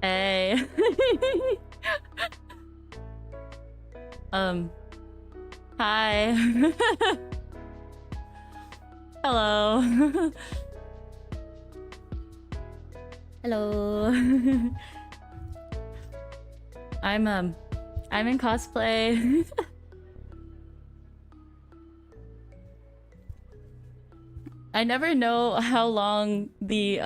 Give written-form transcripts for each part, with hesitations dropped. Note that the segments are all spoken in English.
Hey. Hi. Hello. Hello. I'm in cosplay. I never know how long the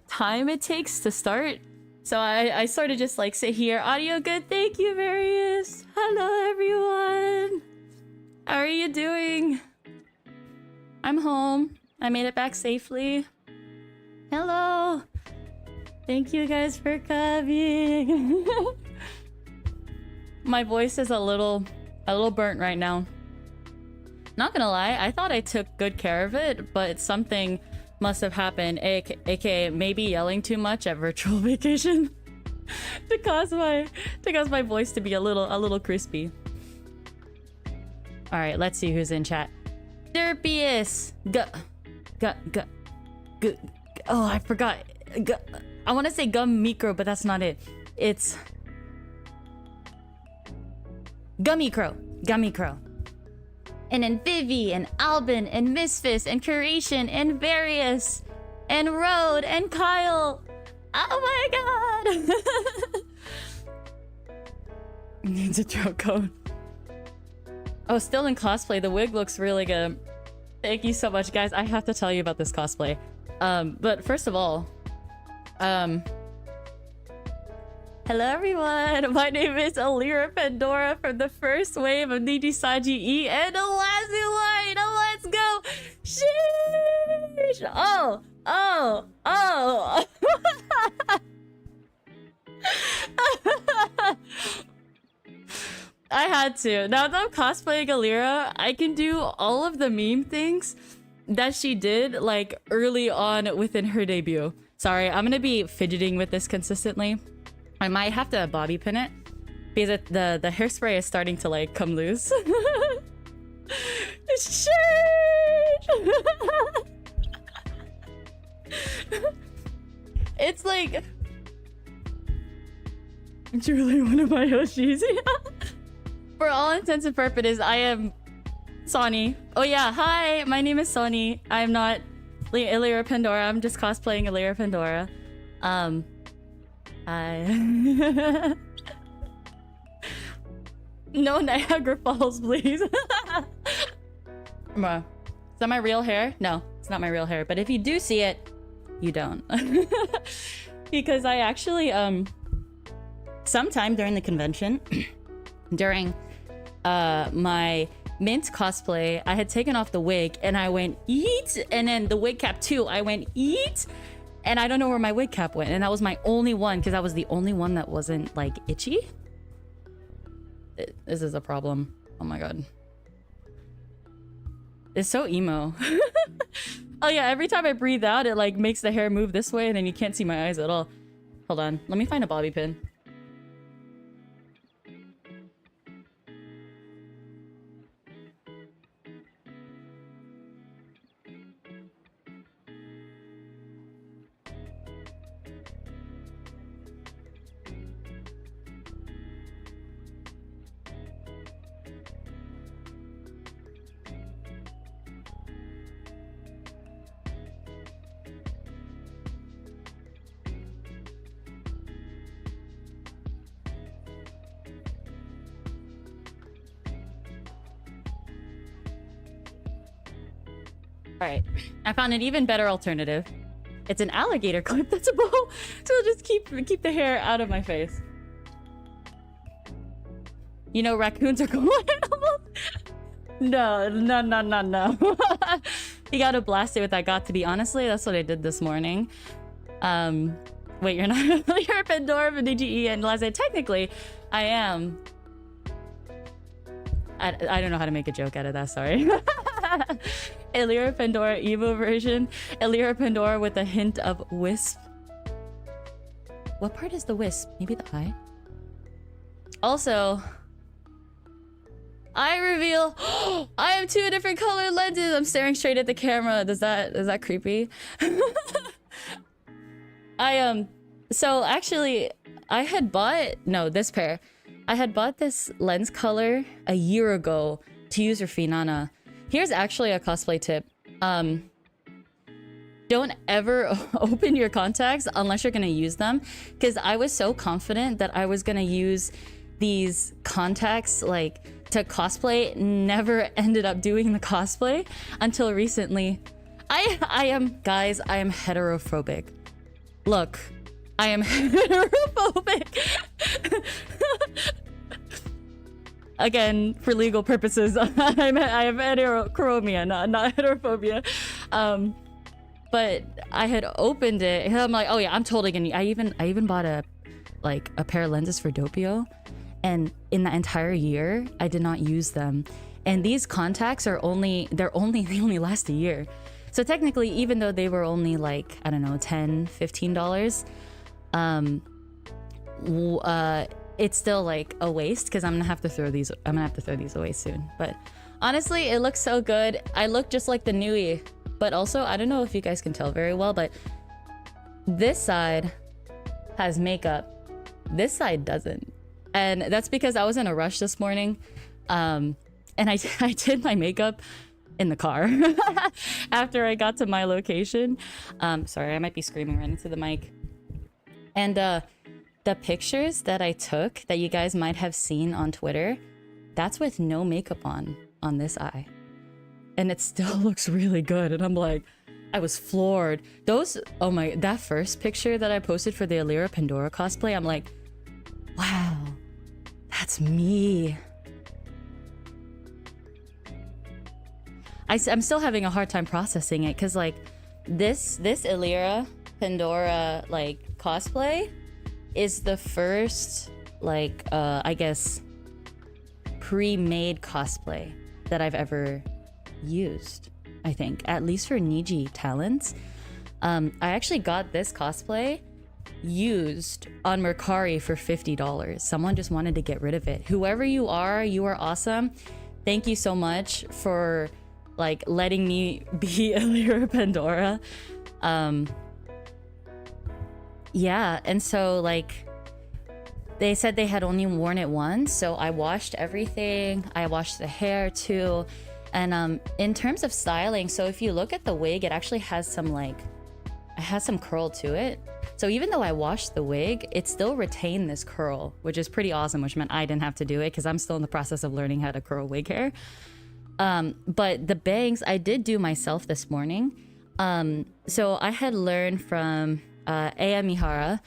time it takes to start. So I sort of just like sit here. Audio good, thank you, Various. Hello everyone. How are you doing? I'm home. I made it back safely. Hello. Thank you guys for coming. My voice is a little burnt right now. Not gonna lie, I thought I took good care of it, but something must have happened, aka maybe yelling too much at virtual vacation to cause my voice to be a little crispy. All right, let's see who's in chat. Derpius, oh, I forgot. I want to say gum micro, but that's not it. It's Gummy Crow. And then Vivi, and Albin, and Misfis, and Curation, and Various, and Road, and Kyle. Oh my god! Needs a throat code. Oh, still in cosplay. The wig looks really good. Thank you so much, guys. I have to tell you about this cosplay. But first of all, hello everyone, my name is Alira Pandora from the first wave of Nijisaji E and the last one. Oh, let's go! Sheesh! Oh! I had to. Now that I'm cosplaying Alira, I can do all of the meme things that she did like early on within her debut. Sorry, I'm gonna be fidgeting with this consistently. I might have to bobby pin it because the hairspray is starting to like come loose. It's like truly one of my Yoshis. For all intents and purposes, I am Soni. Oh yeah, hi, my name is Soni. I'm not Alira Pandora. I'm just cosplaying Alira Pandora. No Niagara Falls, please. Bruh. Is that my real hair? No, it's not my real hair. But if you do see it, you don't. Because I actually, sometime during the convention, during my mint cosplay, I had taken off the wig and I went eat, and then the wig cap too, I went eat. And I don't know where my wig cap went. And that was my only one, because that was the only one that wasn't, like, itchy. This is a problem. Oh my god. It's so emo. Oh yeah, every time I breathe out, it, like, makes the hair move this way, and then you can't see my eyes at all. Hold on. Let me find a bobby pin. Alright, I found an even better alternative. It's an alligator clip that's a bow, so I'll just keep the hair out of my face. You know, raccoons are going almost. No. You gotta blast it with that got to be. Honestly, that's what I did this morning. Wait, you're not you're a Pandora from DGE and Liza. Technically, I am. I don't know how to make a joke out of that, sorry. Alira Pandora Evo version. Alira Pandora with a hint of wisp. What part is the wisp? Maybe the eye? Also, eye reveal. I have two different colored lenses. I'm staring straight at the camera. Is that creepy? So actually, I had bought this pair. I had bought this lens color a year ago to use for Finana. Here's actually a cosplay tip. Don't ever open your contacts unless you're gonna use them, because I was so confident that I was gonna use these contacts like to cosplay. Never ended up doing the cosplay until recently. I am heterophobic. Look, I am heterophobic. Again, for legal purposes, I have heterochromia, not heterophobia. But I had opened it and I'm like, oh yeah, I'm totally gonna. I even bought a pair of lenses for Doppio, and in that entire year, I did not use them. And these contacts they only last a year. So technically, even though they were only like, I don't know, $10, $15, it's still like a waste, because I'm gonna have to throw these away soon. But honestly, it looks so good. I look just like the Nui, but also I don't know if you guys can tell very well, but this side has makeup, this side doesn't, and that's because I was in a rush this morning, and I did my makeup in the car after I got to my location. Sorry, I might be screaming right into the mic. And the pictures that I took that you guys might have seen on Twitter, that's with no makeup on this eye. And it still looks really good. And I'm like, I was floored. That first picture that I posted for the Alira Pandora cosplay, I'm like, wow, that's me. I'm still having a hard time processing it, because like this Alira Pandora like cosplay is the first like I guess pre-made cosplay that I've ever used, I think, at least for Niji talents. I actually got this cosplay used on Mercari for $50. Someone just wanted to get rid of it. Whoever you are awesome. Thank you so much for like letting me be Alira Pandora. Yeah, and so like they said they had only worn it once, so I washed everything. I washed the hair too. And in terms of styling, so if you look at the wig, it actually has some curl to it. So even though I washed the wig, it still retained this curl, which is pretty awesome, which meant I didn't have to do it because I'm still in the process of learning how to curl wig hair. But the bangs I did do myself this morning. So I had learned from Aya Mihara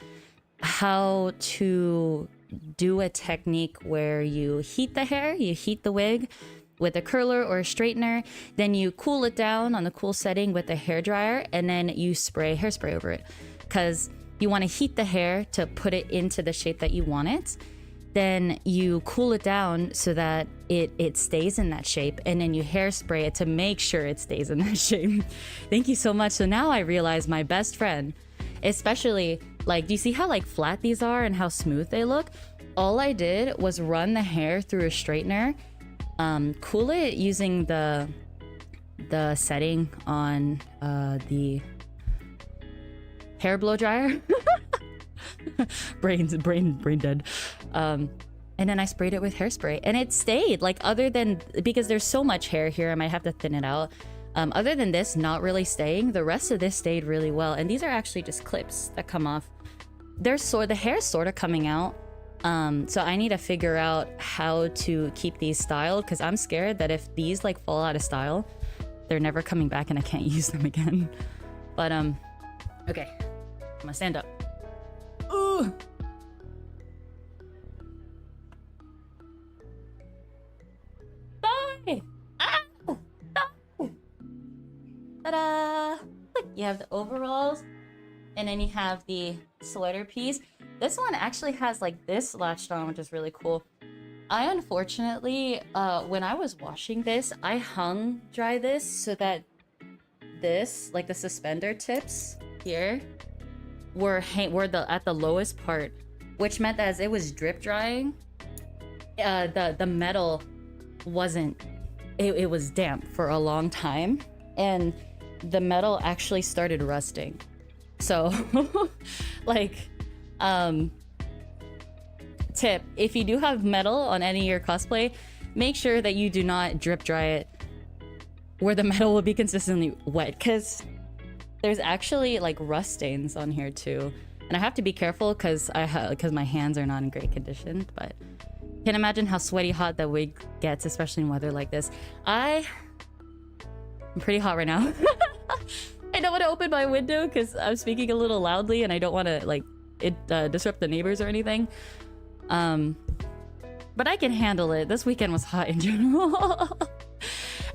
how to do a technique where you heat the hair, you heat the wig with a curler or a straightener, then you cool it down on the cool setting with a hair dryer, and then you spray hairspray over it, because you want to heat the hair to put it into the shape that you want it. Then you cool it down so that it stays in that shape, and then you hairspray it to make sure it stays in that shape. Thank you so much. So now I realize my best friend, especially like, do you see how like flat these are and how smooth they look? All I did was run the hair through a straightener, cool it using the setting on the hair blow dryer. brain dead. And then I sprayed it with hairspray, and it stayed. Like, other than, because there's so much hair here, I might have to thin it out. Other than this not really staying, the rest of this stayed really well. And these are actually just clips that come off. The hair's sort of coming out. So I need to figure out how to keep these styled, because I'm scared that if these like fall out of style, they're never coming back and I can't use them again. But okay, I'm gonna stand up. Ooh. Bye. Ow. No. Ta-da! Look, you have the overalls, and then you have the sweater piece. This one actually has like this latched on, which is really cool. I unfortunately, when I was washing this, I hung dry this so that this, like the suspender tips here, were at the lowest part, which meant that as it was drip drying, the metal wasn't. It was damp for a long time, and the metal actually started rusting. So, like, tip, if you do have metal on any of your cosplay, make sure that you do not drip dry it where the metal will be consistently wet, because there's actually like rust stains on here too. And I have to be careful because my hands are not in great condition, but can't imagine how sweaty hot that wig gets, especially in weather like this. I'm pretty hot right now. I don't want to open my window because I'm speaking a little loudly and I don't want to like disrupt the neighbors or anything. But I can handle it. This weekend was hot in general.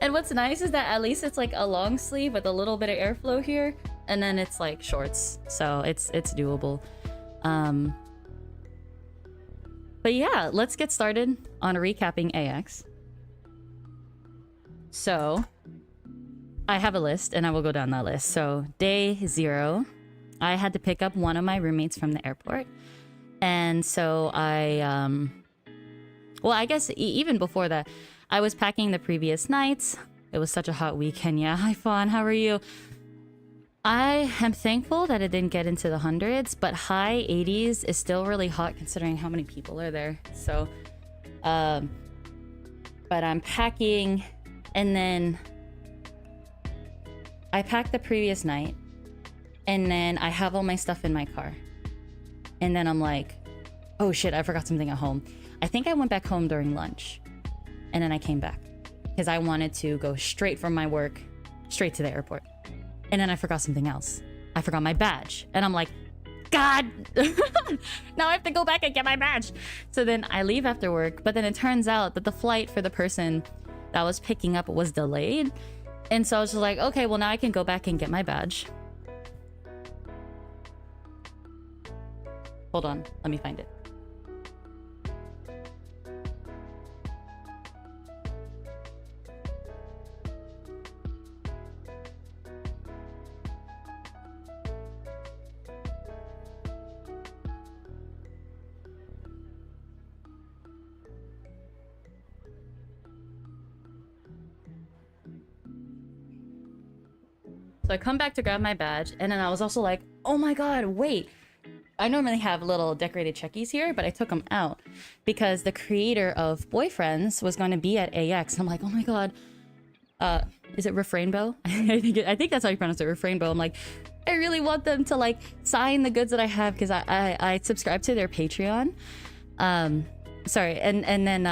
And what's nice is that at least it's like a long sleeve with a little bit of airflow here, and then it's like shorts, so it's doable. But yeah, let's get started on recapping AX. So I have a list and I will go down that list. So day 0, I had to pick up one of my roommates from the airport. And so well, I guess even before that, I was packing the previous nights. It was such a hot weekend. Yeah, hi Fawn, how are you? I am thankful that it didn't get into the hundreds, but high 80s is still really hot considering how many people are there. So, but I'm packing, and then I packed the previous night, and then I have all my stuff in my car. And then I'm like, oh shit, I forgot something at home. I think I went back home during lunch, and then I came back because I wanted to go straight from my work straight to the airport. And then I forgot something else. I forgot my badge. And I'm like, God, now I have to go back and get my badge. So then I leave after work, but then it turns out that the flight for the person that was picking up was delayed. And so I was just like, okay, well now I can go back and get my badge. Hold on, let me find it. So I come back to grab my badge, and then I was also like, oh my god, wait. I normally have little decorated checkies here, but I took them out because the creator of Boyfriends was going to be at AX. And I'm like, oh my god. Is it Refrainbow? I think that's how you pronounce it, Refrainbow. I'm like, I really want them to like sign the goods that I have because I subscribe to their Patreon. Sorry, and then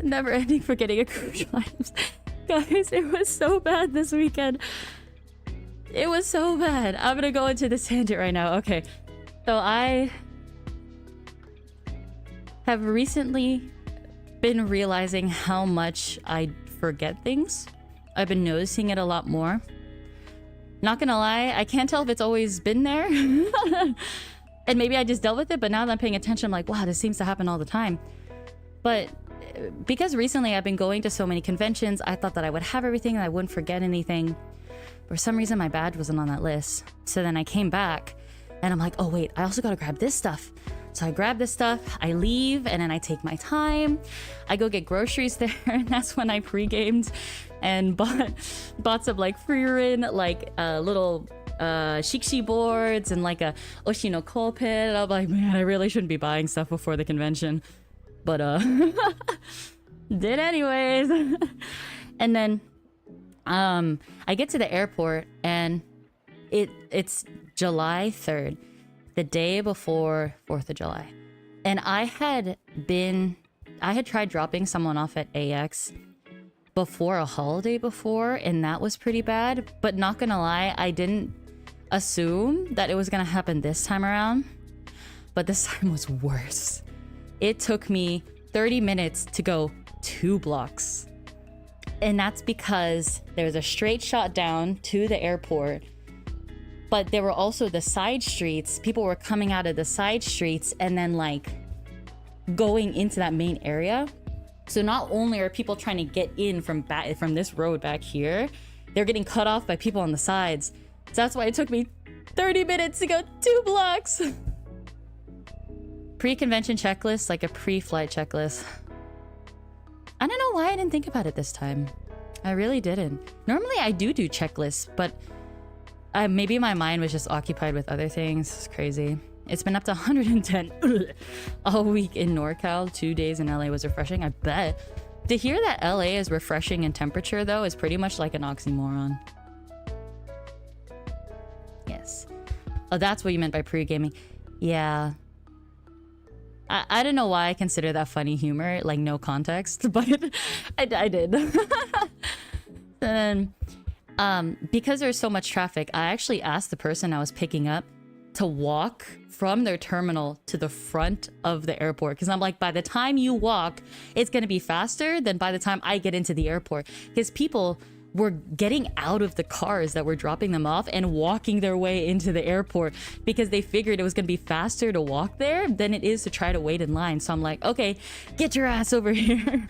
never ending forgetting a crucial items. Guys, it was so bad this weekend. It was so bad. I'm gonna go into this tangent right now. Okay, so I have recently been realizing how much I forget things. I've been noticing it a lot more. Not gonna lie, I can't tell if it's always been there. And maybe I just dealt with it, but now that I'm paying attention, I'm like, wow, this seems to happen all the time. But because recently I've been going to so many conventions, I thought that I would have everything and I wouldn't forget anything. For some reason, my badge wasn't on that list. So then I came back and I'm like, oh wait, I also gotta grab this stuff. So I grab this stuff, I leave, and then I take my time. I go get groceries there, and that's when I pre-gamed and bought some like Furin, like little shikshi boards and like a Oshino coal pit. And I'm like, man, I really shouldn't be buying stuff before the convention. But did anyways. And then I get to the airport and it's July 3rd, the day before 4th of July. And I had tried dropping someone off at AX before a holiday before, and that was pretty bad. But not gonna lie, I didn't assume that it was gonna happen this time around. But this time was worse. It took me 30 minutes to go 2 blocks. And that's because there was a straight shot down to the airport, but there were also the side streets. People were coming out of the side streets and then like going into that main area. So not only are people trying to get in from this road back here, they're getting cut off by people on the sides. So that's why it took me 30 minutes to go 2 blocks. Pre-convention checklist, like a pre-flight checklist. I don't know why I didn't think about it this time. I really didn't. Normally I do checklists, but maybe my mind was just occupied with other things. It's crazy. It's been up to 110 all week in NorCal. 2 days in LA was refreshing. I bet. To hear that LA is refreshing in temperature, though, is pretty much like an oxymoron. Yes. Oh, that's what you meant by pre-gaming. Yeah. I don't know why I consider that funny humor, like no context, but I did. And then, because there's so much traffic, I actually asked the person I was picking up to walk from their terminal to the front of the airport. Because I'm like, by the time you walk, it's going to be faster than by the time I get into the airport. Because people were getting out of the cars that were dropping them off and walking their way into the airport because they figured it was going to be faster to walk there than it is to try to wait in line. So I'm like, okay, get your ass over here.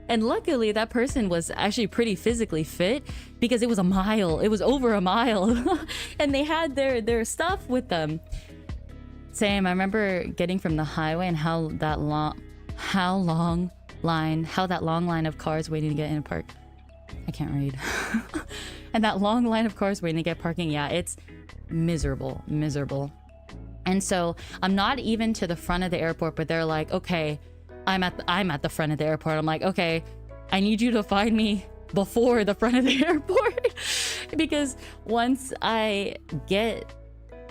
And luckily that person was actually pretty physically fit because it was a mile. It was over a mile. And they had their stuff with them. Same, I remember getting from the highway and how that long line of cars waiting to get in a park. I can't read. And that long line of cars waiting to get parking, yeah, it's miserable. And so I'm not even to the front of the airport, but they're like, okay, I'm at the front of the airport. I'm like, okay, I need you to find me before the front of the airport. Because once I get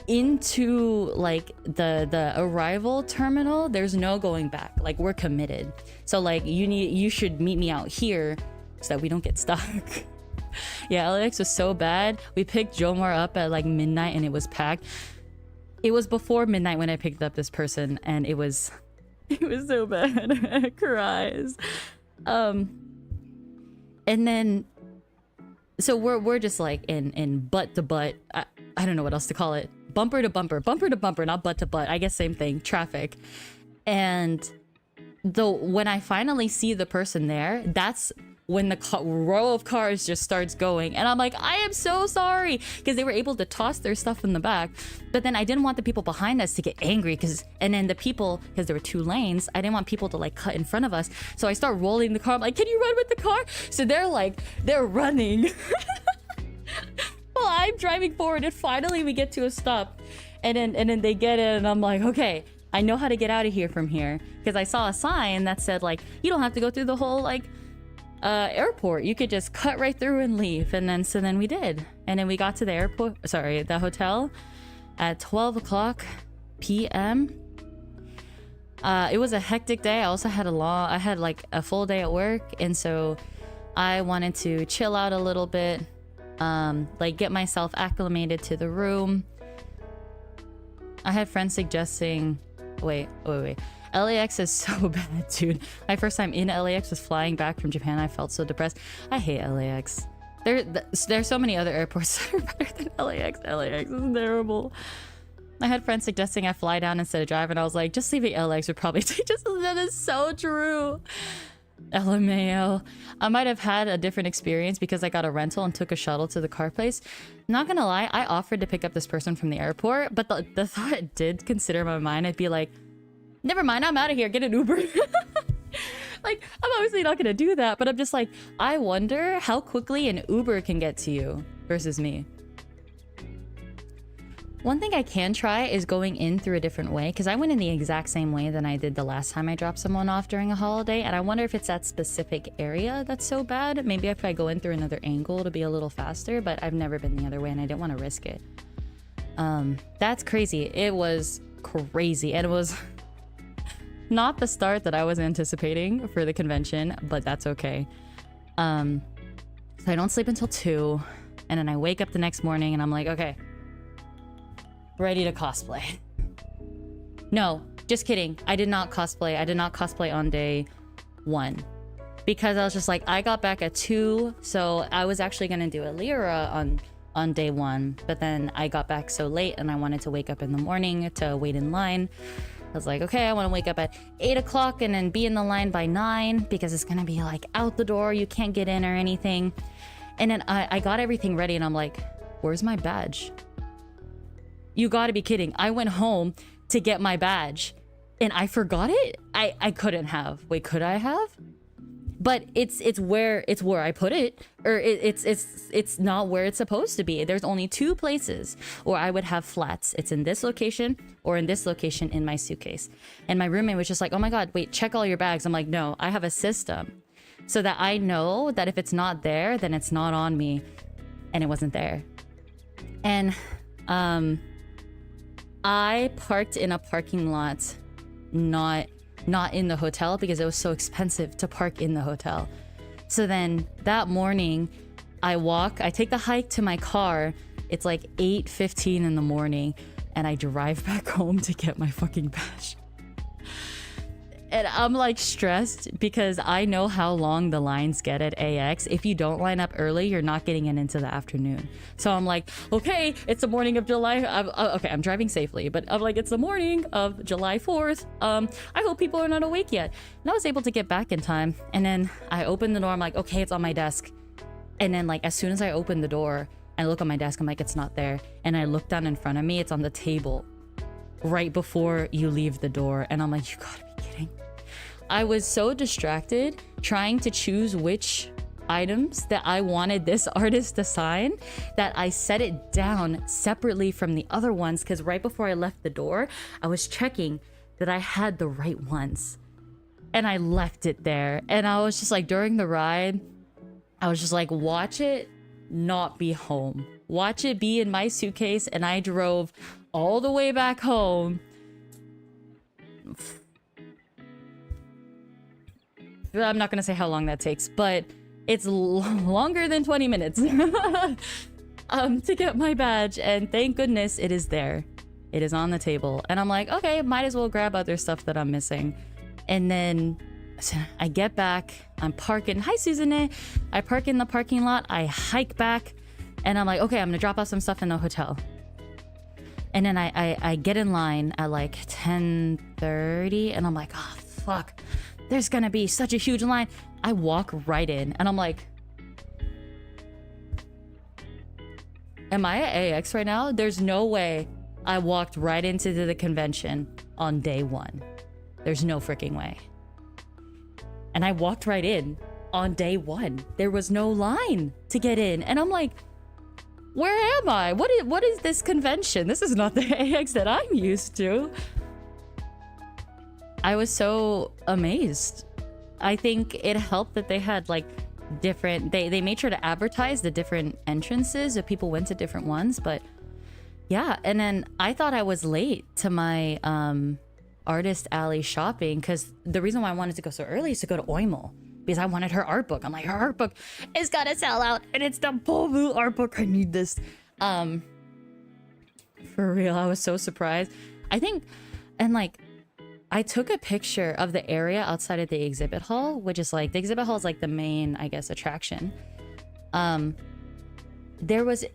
into like the arrival terminal, there's no going back. Like, we're committed. So like you should meet me out here so that we don't get stuck. Yeah, LAX was so bad. We picked Jomar up at like midnight and it was packed. It was before midnight when I picked up this person and it was so bad. Cries. And then so we're just like in butt to butt. I don't know what else to call it. Bumper to bumper, not butt to butt. I guess same thing. Traffic. And when I finally see the person there, that's when the row of cars just starts going. And I'm like, I am so sorry, because they were able to toss their stuff in the back. But then I didn't want the people behind us to get angry, and then the people, because there were 2 lanes, I didn't want people to like cut in front of us. So I start rolling the car. I'm like, can you run with the car? So they're running. Well, I'm driving forward and finally we get to a stop. And then they get in and I'm like, okay, I know how to get out of here from here. Because I saw a sign that said like, you don't have to go through the whole like airport. You could just cut right through and leave. And then so then we did. And then we got to the hotel at 12 p.m. It was a hectic day. I also had I had like a full day at work, and so I wanted to chill out a little bit, like get myself acclimated to the room. I had friends suggesting wait. LAX is so bad, dude. My first time in LAX was flying back from Japan. I felt so depressed. I hate LAX. There's so many other airports that are better than LAX. LAX is terrible. I had friends suggesting I fly down instead of drive, and I was like, just leaving LAX would probably take just... That is so true. LMAO. I might have had a different experience because I got a rental and took a shuttle to the car place. Not gonna lie, I offered to pick up this person from the airport, but the thought did consider my mind. I'd be like, never mind, I'm out of here, get an Uber. Like, I'm obviously not gonna do that, but I'm just like, I wonder how quickly an Uber can get to you versus me. One thing I can try is going in through a different way, because I went in the exact same way than I did the last time I dropped someone off during a holiday, and I wonder if it's that specific area that's so bad. Maybe if I go in through another angle, it'll be a little faster, but I've never been the other way, and I didn't want to risk it. That's crazy. It was crazy, and it was not the start that I was anticipating for the convention, but that's okay. So I don't sleep until 2, and then I wake up the next morning, and I'm like, okay, ready to cosplay. No, just kidding. I did not cosplay. I did not cosplay on day 1 because I was just like, I got back at 2, so I was actually gonna do a Lyra on day 1, but then I got back so late and I wanted to wake up in the morning to wait in line. I was like, okay, I want to wake up at 8 o'clock and then be in the line by 9 because it's gonna be like out the door, you can't get in or anything. And then I got everything ready and I'm like, where's my badge? You gotta be kidding. I went home to get my badge and I forgot it? I couldn't have. Wait, could I have? but it's where I put it, or it's not where it's supposed to be. There's only two places where I would have flats. It's in this location or in this location in my suitcase. And my roommate was just like, oh my god, wait, check all your bags. I'm like, no, I have a system so that I know that if it's not there, then it's not on me. And it wasn't there. And I parked in a parking lot, not in the hotel, because it was so expensive to park in the hotel. So then that morning I take the hike to my car. It's like 8:15 in the morning, and I drive back home to get my fucking badge. And I'm like stressed because I know how long the lines get at AX. If you don't line up early, you're not getting in into the afternoon. So I'm like, okay, it's the morning of July. Okay, I'm driving safely, but I'm like, it's the morning of July 4th. I hope people are not awake yet. And I was able to get back in time. And then I opened the door. I'm like, okay, it's on my desk. And then like, as soon as I open the door, I look on my desk. I'm like, it's not there. And I look down in front of me. It's on the table right before you leave the door. And I'm like, you gotta be kidding. I was so distracted trying to choose which items that I wanted this artist to sign that I set it down separately from the other ones, because right before I left the door, I was checking that I had the right ones. And I left it there. And I was just like, during the ride, I was just like, watch it not be home. Watch it be in my suitcase. And I drove all the way back home. I'm not gonna say how long that takes, but it's longer than 20 minutes to get my badge. And thank goodness it is there. It is on the table. And I'm like, okay, might as well grab other stuff that I'm missing. And then I get back, I'm parking. Hi, Suzanne. I park in the parking lot. I hike back and I'm like, okay, I'm gonna drop off some stuff in the hotel. And then I get in line at like 10:30 and I'm like, oh, fuck. There's gonna be such a huge line. I walk right in and I'm like, am I at AX right now? There's no way I walked right into the convention on day one. There's no freaking way. And I walked right in on day one. There was no line to get in. And I'm like, where am I? What is this convention? This is not the AX that I'm used to. I was so amazed. I think it helped that they had like different, they made sure to advertise the different entrances if people went to different ones. But yeah, and then I thought I was late to my artist alley shopping, because the reason why I wanted to go so early is to go to Oimo, because I wanted her art book. I'm like, her art book is gonna sell out and it's the Povu art book. I need this. For real, I was so surprised. I think, and like, I took a picture of the area outside of the exhibit hall, which is like, the exhibit hall is like the main, I guess, attraction. There was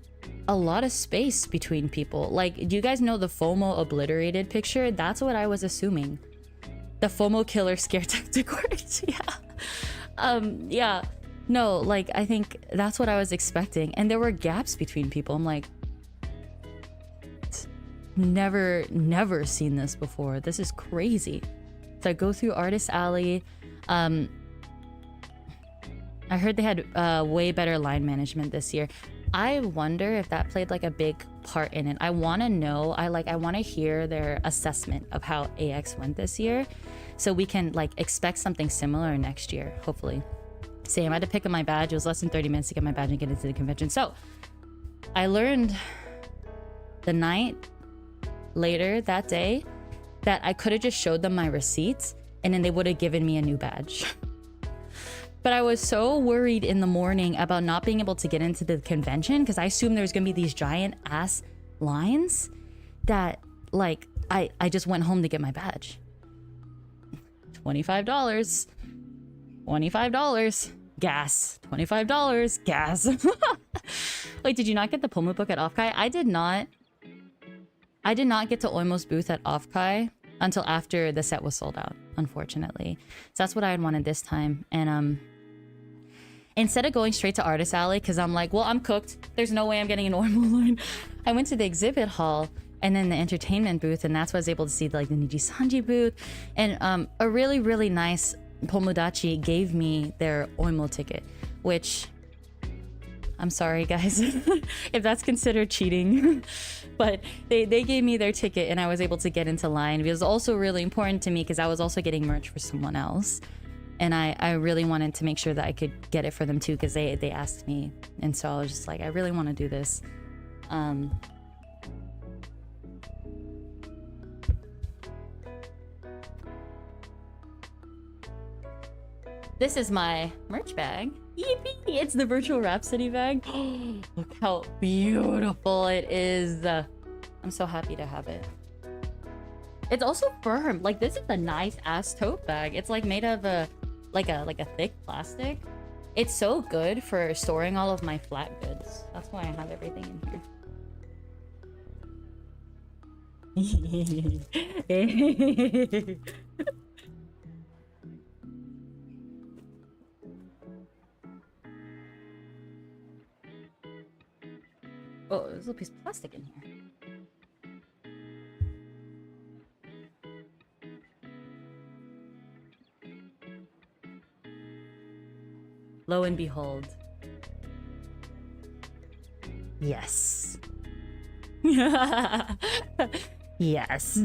a lot of space between people. Like, do you guys know the FOMO obliterated picture? That's what I was assuming. The FOMO killer scare tactic worked. Yeah. Yeah. No, like, I think that's what I was expecting. And there were gaps between people. I'm like, never seen this before. This is crazy. So I go through Artist Alley. I heard they had way better line management this year. I wonder if that played like a big part in it. I want to know. I want to hear their assessment of how AX went this year, so we can like expect something similar next year, hopefully. Same. I had to pick up my badge. It was less than 30 minutes to get my badge and get into the convention. So I learned the night later that day that I could have just showed them my receipts and then they would have given me a new badge. But I was so worried in the morning about not being able to get into the convention, because I assumed there's gonna be these giant ass lines, that like I just went home to get my badge. $25 gas. $25 gas. Wait, did you not get the Pomu book at Offkai? I did not get to Oimo's booth at Offkai until after the set was sold out, unfortunately. So that's what I had wanted this time. And instead of going straight to Artist Alley, because I'm like, well, I'm cooked. There's no way I'm getting an Oimo line. I went to the exhibit hall and then the entertainment booth, and that's why I was able to see like the Niji Sanji booth and a really, really nice Pomodachi gave me their oimo ticket, which I'm sorry guys if that's considered cheating, but they gave me their ticket and I was able to get into line. It was also really important to me because I was also getting merch for someone else, and I really wanted to make sure that I could get it for them too, because they asked me, and so I was just like, I really want to do this. This is my merch bag. Yippee! It's the Virtual Rhapsody bag. Look how beautiful it is. I'm so happy to have it. It's also firm. Like, this is a nice ass tote bag. It's like made of a thick plastic. It's so good for storing all of my flat goods. That's why I have everything in here. Oh, there's a little piece of plastic in here. Lo and behold. Yes. Yes.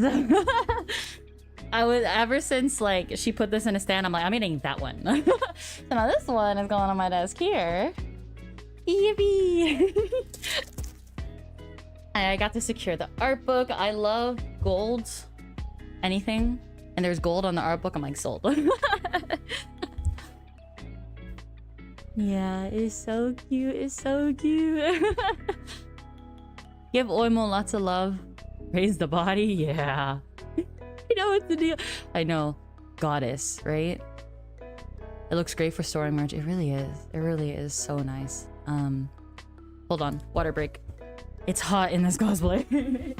I was, ever since like she put this in a stand, I'm like, I'm eating that one. So now this one is going on my desk here. Yippee! I got to secure the art book. I love gold. Anything. And there's gold on the art book. I'm like, sold. Yeah, it's so cute. It's so cute. Give Oimo lots of love. Raise the body. Yeah. You know what's the deal? I know. Goddess, right? It looks great for storing merch. It really is. It really is so nice. Hold on. Water break. It's hot in this cosplay.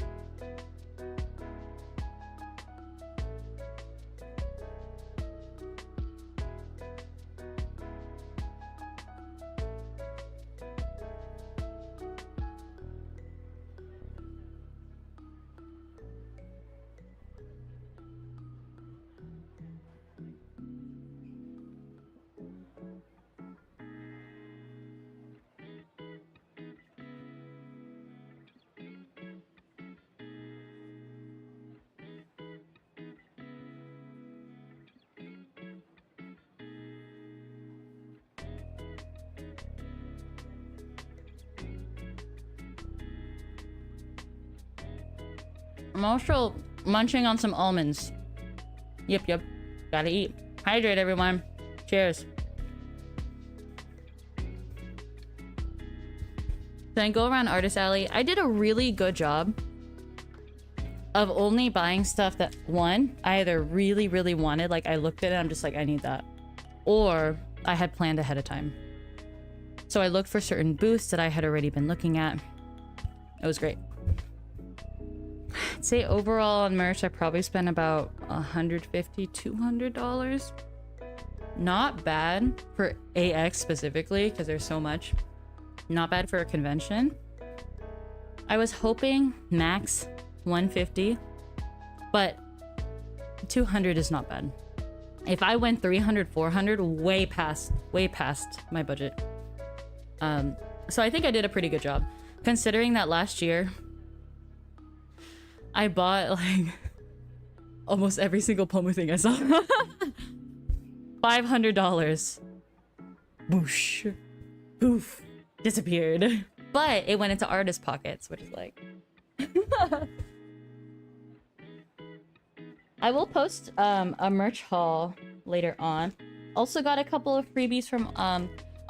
I'm also munching on some almonds. Yep. Gotta eat. Hydrate, everyone. Cheers. Then go around Artist Alley. I did a really good job of only buying stuff that, one, I either really, really wanted, like I looked at it, I'm just like, I need that. Or I had planned ahead of time. So I looked for certain booths that I had already been looking at. It was great. I'd say overall on merch, I probably spent about $150, $200. Not bad for AX specifically, because there's so much. Not bad for a convention. I was hoping max 150, but 200 is not bad. If I went 300, 400, way past my budget. So I think I did a pretty good job, considering that last year I bought like almost every single Pomu thing I saw. $500. Boosh. Poof. Disappeared. But it went into artist pockets, which is like... I will post a merch haul later on. Also got a couple of freebies from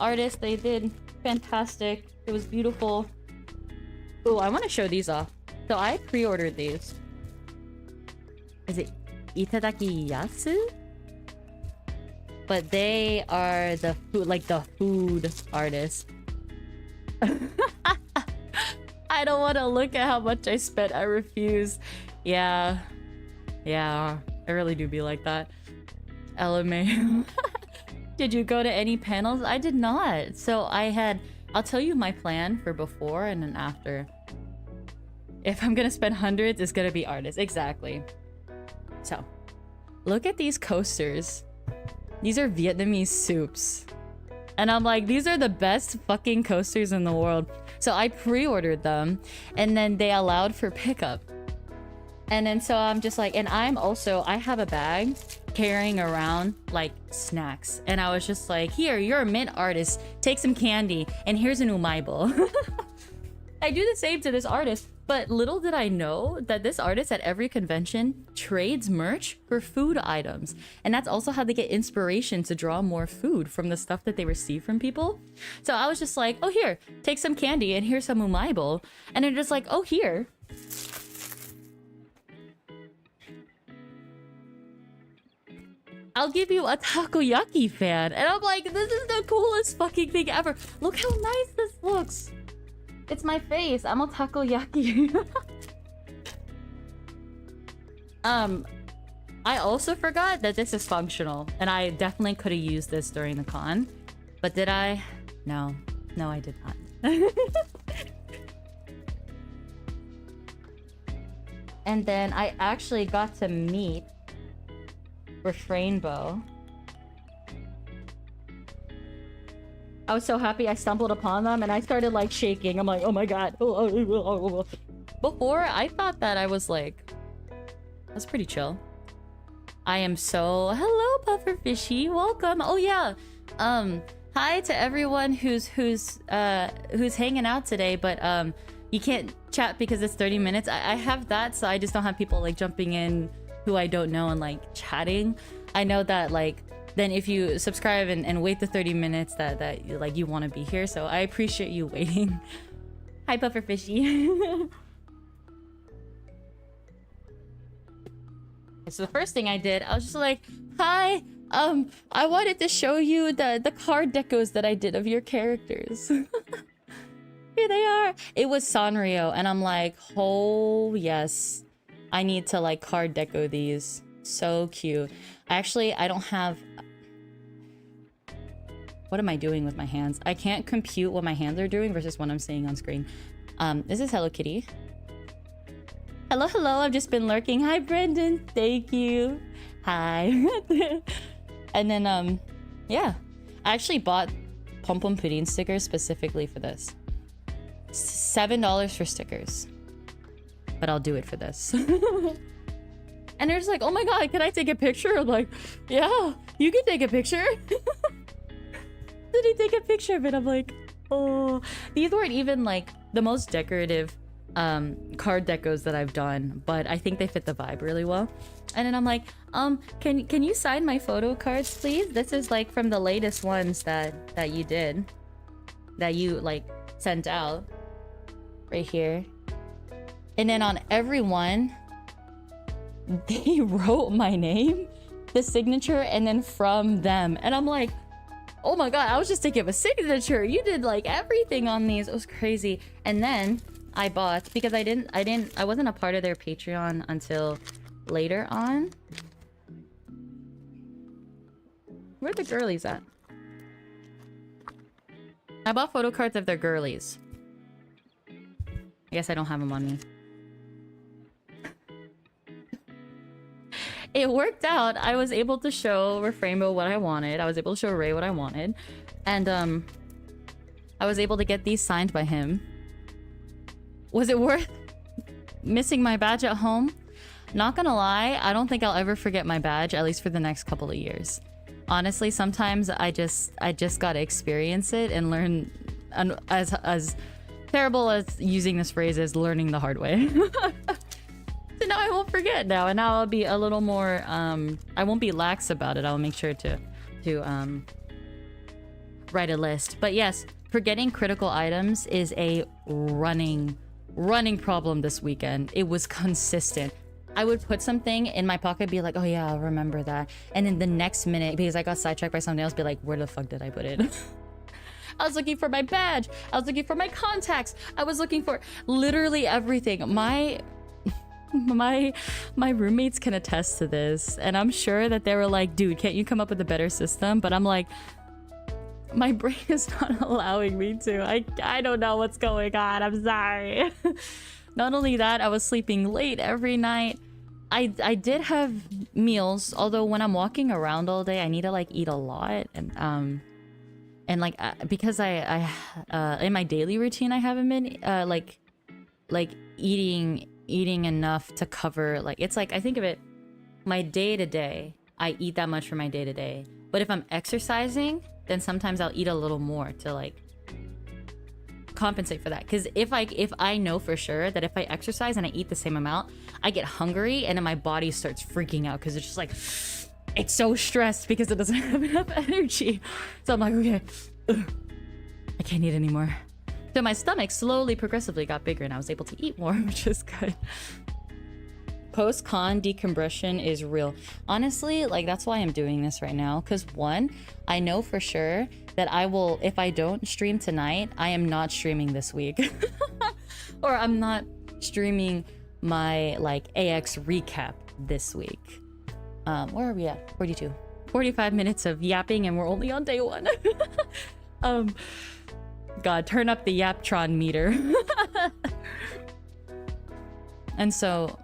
artists. They did fantastic. It was beautiful. Oh, I want to show these off. So I pre-ordered these. Is it Itadaki Yasu? But they are the food, like the food artist. I don't want to look at how much I spent. I refuse. Yeah, I really do be like that. LMA. Did you go to any panels? I did not. So I'll tell you my plan for before and then after. If I'm gonna spend hundreds, it's gonna be artists. Exactly. So, look at these coasters. These are Vietnamese soups. And I'm like, these are the best fucking coasters in the world. So I pre-ordered them, and then they allowed for pickup. And then so I'm just like, and I have a bag carrying around like snacks. And I was just like, here, you're a mint artist. Take some candy, and here's an umaibo. I do the same to this artist. But little did I know that this artist at every convention trades merch for food items. And that's also how they get inspiration to draw more food from the stuff that they receive from people. So I was just like, oh, here, take some candy, and here's some umaibo. And they're just like, oh, here. I'll give you a takoyaki fan. And I'm like, this is the coolest fucking thing ever. Look how nice this looks. It's my face. I'm a takoyaki. I also forgot that this is functional, and I definitely could have used this during the con. But did I? No. No, I did not. And then I actually got to meet Refrainbow. I was so happy I stumbled upon them, and I started like shaking. I'm like, oh my god. Before, I thought that I was like, that's pretty chill. I am so... Hello, Pufferfishy. Welcome. Oh yeah. Hi to everyone who's hanging out today, but you can't chat because it's 30 minutes. I have that, so I just don't have people like jumping in who I don't know and like chatting. I know that like then if you subscribe and wait the 30 minutes that like you want to be here, so I appreciate you waiting. Hi, Pufferfishy. So the first thing I did, I was just like, hi, I wanted to show you the card decos that I did of your characters. Here they are. It was Sanrio, and I'm like, oh yes, I need to like card deco these. So cute. Actually, I don't have... What am I doing with my hands? I can't compute what my hands are doing versus what I'm seeing on screen. This is Hello Kitty. Hello, hello. I've just been lurking. Hi, Brendan. Thank you. Hi. And then, yeah. I actually bought Pom Pom Pudding stickers specifically for this. $7 for stickers. But I'll do it for this. And they're just like, oh my god, can I take a picture? I'm like, yeah, you can take a picture. Did he take a picture of it? I'm like, oh. These weren't even like the most decorative card decos that I've done, but I think they fit the vibe really well. And then I'm like, can you sign my photo cards, please? This is like from the latest ones that you did, that you like sent out, right here. And then on every one, they wrote my name, the signature, and then from them. And I'm like, oh my god, I was just thinking of a signature. You did like everything on these. It was crazy. And then I bought, because I wasn't a part of their Patreon until later on. Where are the girlies at? I bought photo cards of their girlies. I guess I don't have them on me. It worked out. I was able to show Refrainbow what I wanted. I was able to show Ray what I wanted. And I was able to get these signed by him. Was it worth missing my badge at home? Not gonna lie, I don't think I'll ever forget my badge, at least for the next couple of years. Honestly, sometimes I just gotta experience it and learn, as terrible as using this phrase is, learning the hard way. So now I won't forget now, and now I'll be a little more, I won't be lax about it. I'll make sure to write a list. But yes, forgetting critical items is a running problem this weekend. It was consistent. I would put something in my pocket, be like, oh yeah, I'll remember that. And then the next minute, because I got sidetracked by something else, be like, where the fuck did I put it? I was looking for my badge. I was looking for my contacts. I was looking for literally everything. My roommates can attest to this, and I'm sure that they were like, dude, can't you come up with a better system? But I'm like, my brain is not allowing me to. I don't know what's going on. I'm sorry. Not only that, I was sleeping late every night. I did have meals, although when I'm walking around all day, I need to like eat a lot, and like because I in my daily routine I haven't been like eating enough to cover, like, it's like I think of it, my day to day, I eat that much for my day to day, but if I'm exercising, then sometimes I'll eat a little more to like compensate for that, because if I know for sure that if I exercise and I eat the same amount, I get hungry and then my body starts freaking out because it's just like it's so stressed because it doesn't have enough energy. So I'm like, okay, I can't eat anymore. So my stomach slowly progressively got bigger and I was able to eat more, which is good. Post-con decompression is real. Honestly, like, that's why I'm doing this right now, because one, I know for sure that I will, if I don't stream tonight, I am not streaming this week. Or I'm not streaming my like AX recap this week. Where are we at? 42. 45 minutes of yapping and we're only on day 1. God, turn up the Yaptron meter. And so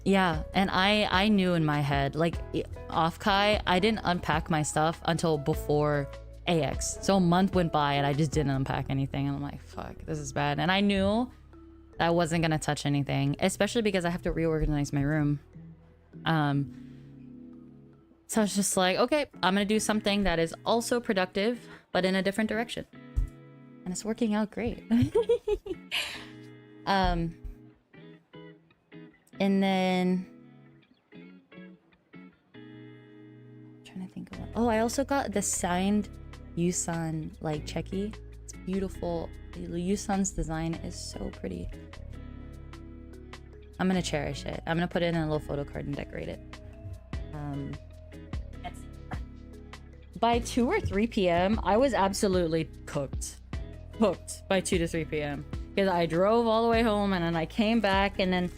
yeah, and I knew in my head, like, off Kai, I didn't unpack my stuff until before AX. So a month went by and I just didn't unpack anything. And I'm like, fuck, this is bad. And I knew I wasn't gonna touch anything, especially because I have to reorganize my room. So I was just like, okay, I'm gonna do something that is also productive, but in a different direction. And it's working out great. And then I'm trying to think of what. Oh, I also got the signed Yusan like checky. It's beautiful. Yusan's design is so pretty. I'm gonna cherish it. I'm gonna put it in a little photo card and decorate it. By 2 or 3 p.m. I was absolutely cooked by 2 to 3 p.m. because I drove all the way home and then I came back, and then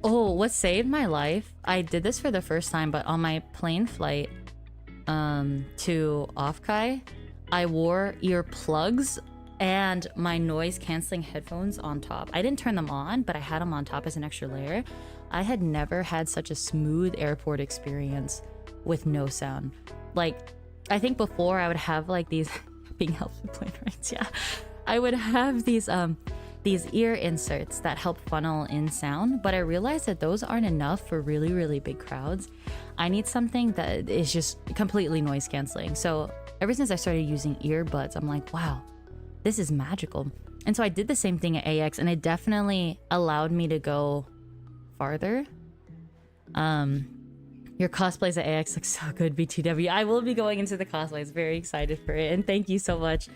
what saved my life, I did this for the first time, but on my plane flight to Offkai, I wore earplugs and my noise canceling headphones on top. I didn't turn them on, but I had them on top as an extra layer. I had never had such a smooth airport experience with no sound. Like, I think before I would have like these being helped with plane rides, yeah, I would have these ear inserts that help funnel in sound, but I realized that those aren't enough for really, really big crowds. I need something that is just completely noise canceling. So ever since I started using earbuds, I'm like, wow, this is magical. And so I did the same thing at AX, and it definitely allowed me to go farther. Your cosplays at AX look so good, BTW. I will be going into the cosplays. Very excited for it, and thank you so much.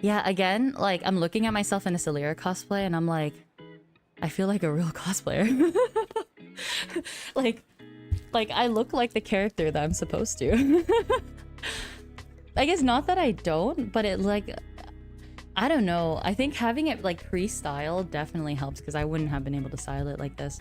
Yeah, again, like, I'm looking at myself in a Celera cosplay and I'm like, I feel like a real cosplayer. like I look like the character that I'm supposed to. I guess not that I don't, but it, like, I don't know. I think having it like pre-styled definitely helps, because I wouldn't have been able to style it like this.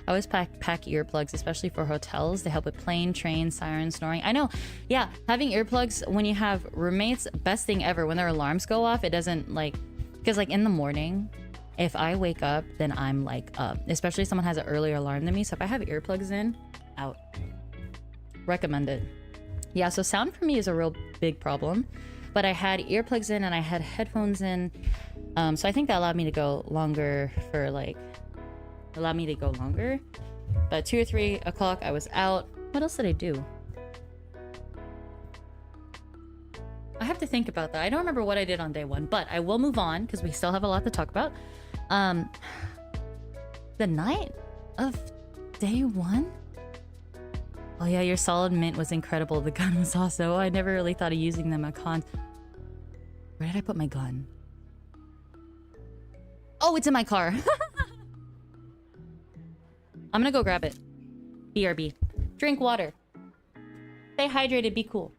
I always pack earplugs, especially for hotels. They help with plane, train, siren, snoring. I know, yeah, having earplugs when you have roommates, best thing ever. When their alarms go off, it doesn't, like, because like in the morning, if I wake up, then I'm like up. Especially if someone has an earlier alarm than me. So if I have earplugs in, out. Recommend it. Yeah, so sound for me is a real big problem. But I had earplugs in and I had headphones in. So I think that allowed me to go longer for like, but 2 or 3 o'clock I was out. What else did I do? I have to think about that. I don't remember what I did on day 1, but I will move on because we still have a lot to talk about. The night of day 1? Oh yeah, your solid mint was incredible. The gun was also, I never really thought of using them at cons. Where did I put my gun? Oh, it's in my car. I'm gonna go grab it. BRB. Drink water. Stay hydrated, be cool.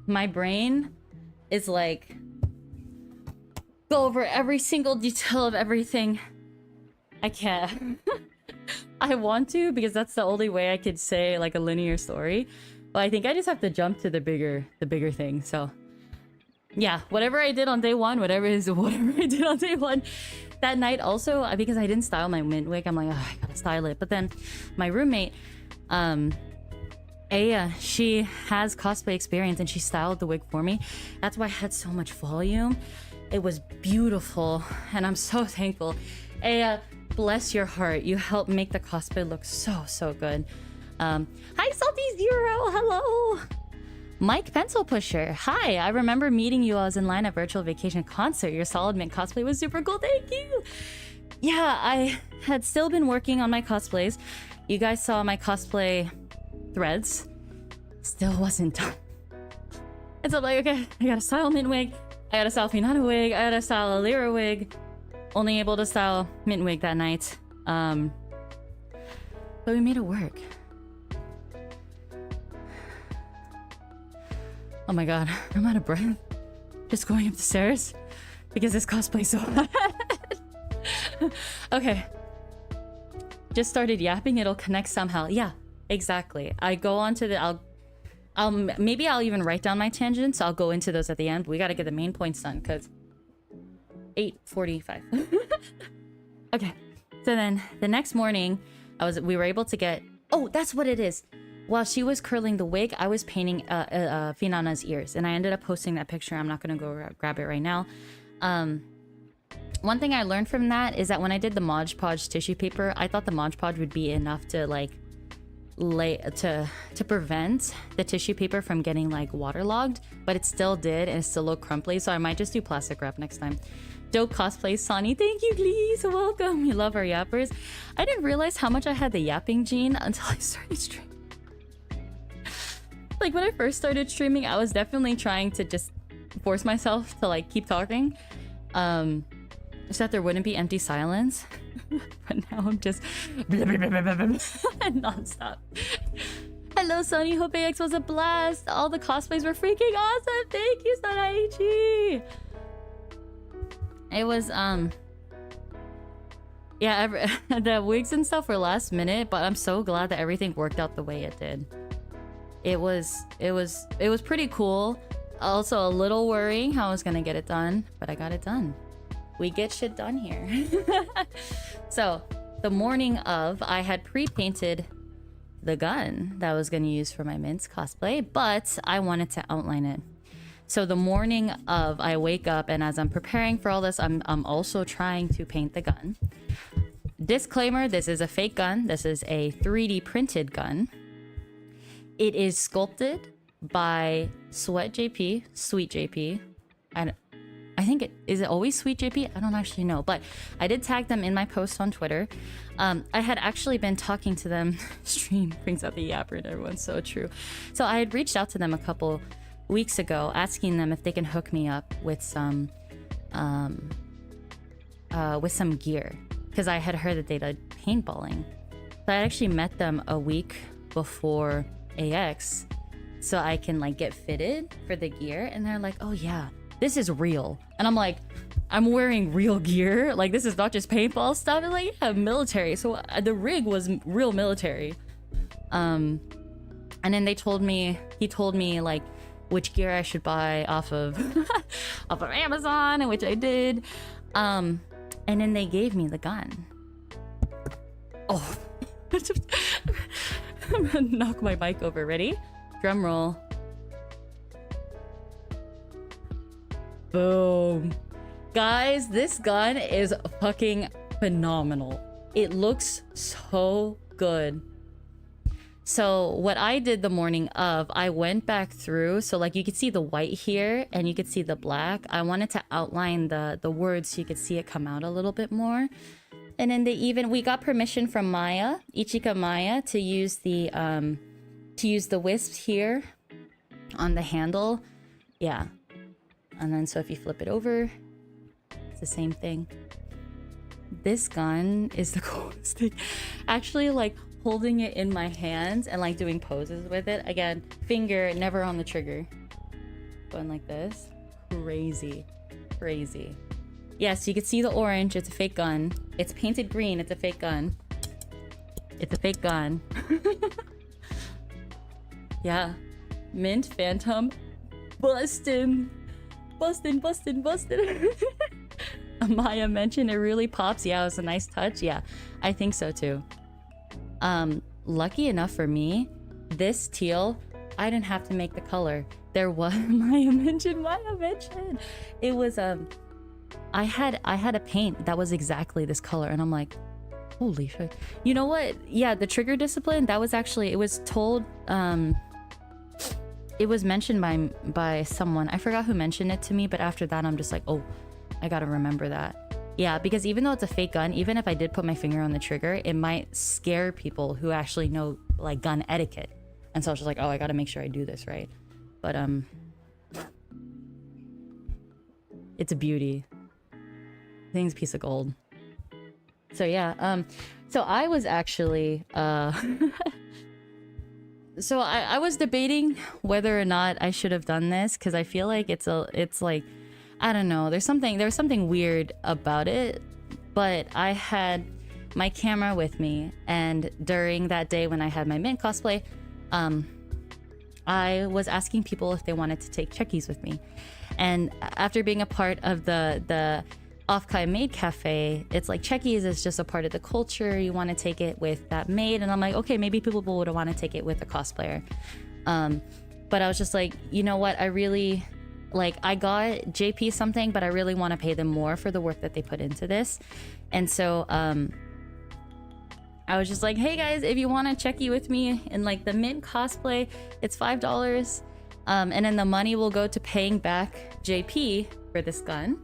my brain is like, go over every single detail of everything. I can't. I want to, because that's the only way I could say like a linear story. But I think I just have to jump to the bigger thing. So yeah, whatever I did on day one, whatever I did on day one. That night also, because I didn't style my mint wig, I'm like, oh, I gotta style it. But then my roommate, Aya, she has cosplay experience and she styled the wig for me. That's why I had so much volume. It was beautiful and I'm so thankful. Aya, bless your heart. You helped make the cosplay look so good. Hi, Salty Zero. Hello. Mike Pencil Pusher. Hi, I remember meeting you. I was in line at Virtual Vacation Concert. Your Solid Mint cosplay was super cool. Thank you. Yeah, I had still been working on my cosplays. You guys saw my cosplay threads. Still wasn't done. And so I'm like, okay, I gotta style mint wig. I gotta style Finana wig. I gotta style a Lyra wig. Only able to style mint wig that night. But we made it work. Oh my god, I'm out of breath. Just going up the stairs because this cosplay's so hard. Okay. Just started yapping, it'll connect somehow. Yeah, exactly. I go on to the... maybe I'll even write down my tangents. I'll go into those at the end. We gotta get the main points done, because... 8:45. Okay. So then, the next morning, we were able to get... Oh, that's what it is! While she was curling the wig, I was painting Finana's ears. And I ended up posting that picture. I'm not gonna go grab it right now. One thing I learned from that is that when I did the Mod Podge tissue paper, I thought the Mod Podge would be enough to like to prevent the tissue paper from getting like waterlogged, but it still did and it still looked crumply, so I might just do plastic wrap next time. Dope cosplay, Sonny. Thank you, please. Welcome. We love our yappers. I didn't realize how much I had the yapping gene until I started streaming. Like when I first started streaming, I was definitely trying to just force myself to like keep talking. So that there wouldn't be empty silence. But now I'm just non-stop. Hello, Sonny. Hope AX was a blast. All the cosplays were freaking awesome. Thank you, Sonaichi. It was yeah, the wigs and stuff were last minute, but I'm so glad that everything worked out the way it did. It was pretty cool. Also a little worrying how I was gonna get it done, but I got it done. We get shit done here. So the morning of, I had pre-painted the gun that I was gonna use for my Mints cosplay, but I wanted to outline it. So the morning of, I wake up, and as I'm preparing for all this, I'm also trying to paint the gun. Disclaimer, this is a fake gun. This is a 3D printed gun. It is sculpted by Sweet JP. I think is it always Sweet JP? I don't actually know, but I did tag them in my post on Twitter. I had actually been talking to them. Stream brings out the yapper and everyone's so true. So I had reached out to them a couple weeks ago, asking them if they can hook me up with some gear, because I had heard that they did paintballing. So I actually met them a week before AX, so I can like get fitted for the gear, and they're like, oh yeah, this is real. And I'm like, I'm wearing real gear, like this is not just paintball stuff. And like, yeah, military. So the rig was real military. And then he told me like which gear I should buy off of off of Amazon, and which I did. And then they gave me the gun. Oh. I'm gonna knock my mic over. Ready? Drum roll. Boom. Guys, this gun is fucking phenomenal. It looks so good. So what I did the morning of, I went back through, so like you could see the white here and you could see the black. I wanted to outline the words so you could see it come out a little bit more. And then we got permission from Maya, Ichika Maya, to use the wisp here on the handle. Yeah. And then so if you flip it over, it's the same thing. This gun is the coolest thing. Actually, like holding it in my hands and like doing poses with it. Again, finger never on the trigger. going like this. Crazy. Crazy. Yes, you can see the orange. It's a fake gun. It's painted green. It's a fake gun. It's a fake gun. Yeah. Mint Phantom. Bustin'. Bustin', bustin', bustin'. Amaya mentioned it really pops. Yeah, it was a nice touch. Yeah, I think so too. Lucky enough for me, this teal, I didn't have to make the color. There was Maya mentioned. It was I had a paint that was exactly this color, and I'm like, holy shit. You know what? Yeah, the trigger discipline, that was actually, it was told, it was mentioned by someone. I forgot who mentioned it to me, but after that I'm just like, oh, I gotta remember that. Yeah, because even though it's a fake gun, even if I did put my finger on the trigger, it might scare people who actually know like gun etiquette. And so I was just like, oh, I gotta make sure I do this right. But it's a beauty. I think it's a piece of gold. So yeah, so I was actually so I was debating whether or not I should have done this, because I feel like it's like, I don't know, there was something weird about it. But I had my camera with me, and during that day when I had my mint cosplay, I was asking people if they wanted to take checkies with me. And after being a part of the Off-Kai Maid Cafe, it's like checkies is just a part of the culture. You want to take it with that maid, and I'm like, okay, maybe people would want to take it with a cosplayer. But I was just like, you know what, I really, like, I got JP something, but I really want to pay them more for the work that they put into this. And so I was just like, hey guys, if you want to checky with me in like the mint cosplay, it's $5, and then the money will go to paying back JP for this gun.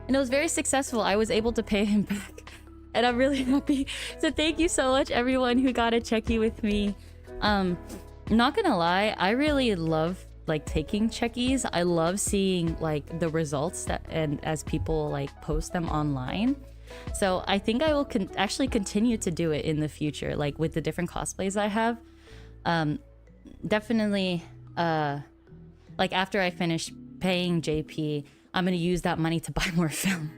And it was very successful. I was able to pay him back, and I'm really happy. So thank you so much, everyone who got a checky with me. Not gonna lie, I really love like taking checkies. I love seeing like the results that, and as people like post them online. So I think I will actually continue to do it in the future, like with the different cosplays I have. Definitely, like after I finish paying JP, I'm gonna use that money to buy more film,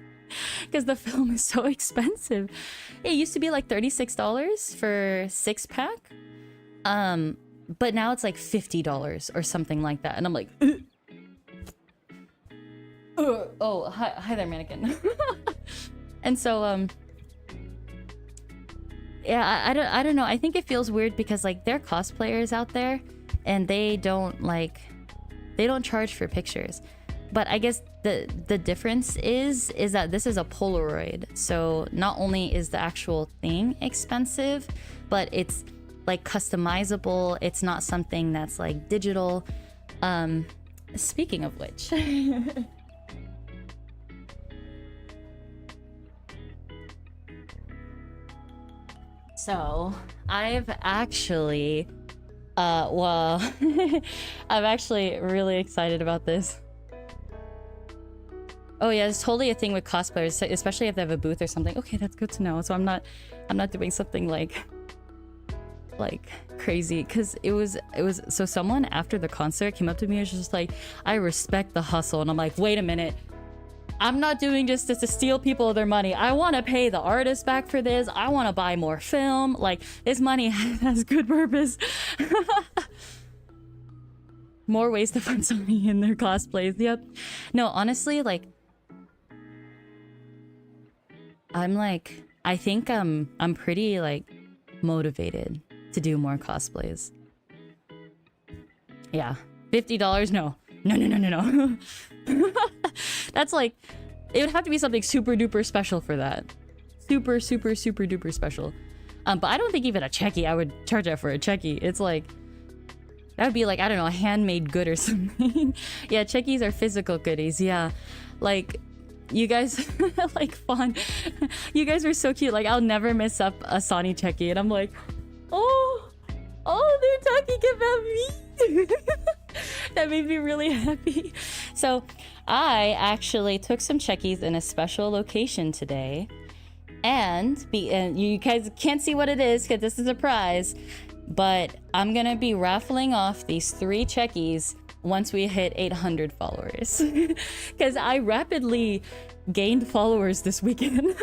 because the film is so expensive. It used to be like $36 for 6-pack, but now it's like $50 or something like that, and I'm like, oh, hi there, mannequin. And so yeah, I don't know. I think it feels weird because like there are cosplayers out there, and they don't charge for pictures. But I guess the difference is that this is a Polaroid. So not only is the actual thing expensive, but it's like customizable. It's not something that's like digital. Speaking of which. So I've actually, well, I'm actually really excited about this. Oh yeah, it's totally a thing with cosplayers, especially if they have a booth or something. Okay, that's good to know. So I'm not doing something like crazy, because it was so someone after the concert came up to me and was just like, I respect the hustle, and I'm like, wait a minute, I'm not doing just to steal people their money. I want to pay the artist back for this. I want to buy more film. Like, this money has good purpose. More ways to fund Sony in their cosplays. Yep. No, honestly, like, I think I'm pretty like motivated to do more cosplays. Yeah, $50. No. That's like, it would have to be something super duper special for that. Super duper special. But I don't think even a checky, I would charge that for a checky. It's like, that would be like, I don't know, a handmade good or something. Yeah, checkies are physical goodies. Yeah, like, you guys like fun. You guys were so cute. Like, I'll never miss up a Sony checky, and I'm like, oh, they're talking about me. That made me really happy. So I actually took some checkies in a special location today, and you guys can't see what it is because this is a prize, but I'm gonna be raffling off these 3 checkies once we hit 800 followers. Because I rapidly gained followers this weekend.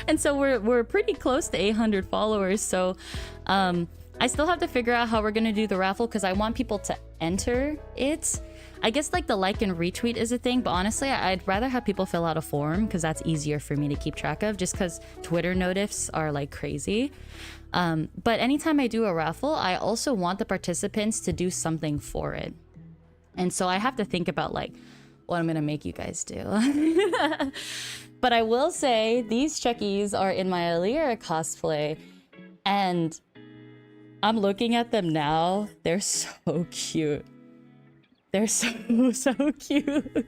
And so we're pretty close to 800 followers. So I still have to figure out how we're gonna do the raffle because I want people to enter it. I guess like the like and retweet is a thing, but honestly, I'd rather have people fill out a form because that's easier for me to keep track of just because Twitter notifs are like crazy. But anytime I do a raffle, I also want the participants to do something for it. And so I have to think about like what I'm gonna make you guys do. But I will say these Chuckies are in my Alira cosplay and I'm looking at them now. They're so cute. They're so cute.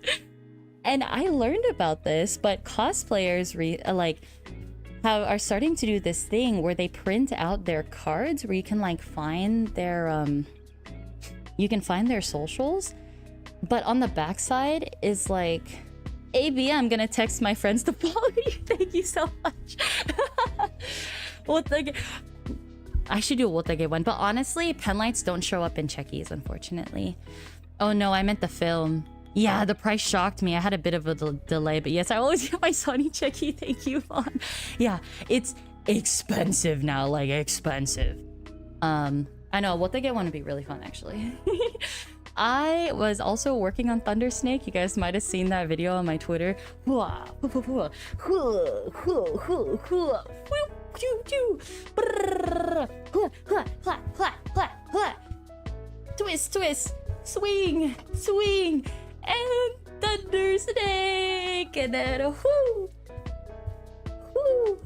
And I learned about this, but cosplayers are starting to do this thing where they print out their cards where you can like find their socials, but on the backside is like, AB, I'm gonna text my friends to follow you. Thank you so much. I should do a Wotage one, but honestly, pen lights don't show up in Checkies, unfortunately. Oh no, I meant the film. Yeah, the price shocked me. I had a bit of a delay, but yes, I always get my Sony Checkie. Thank you, Vaughn. Yeah, it's expensive now, like expensive. I know, Wotage one would be really fun, actually. I was also working on Thunder Snake. You guys might have seen that video on my Twitter. Twist, twist, swing, swing, and Thunder Snake, and then whoo, whoo,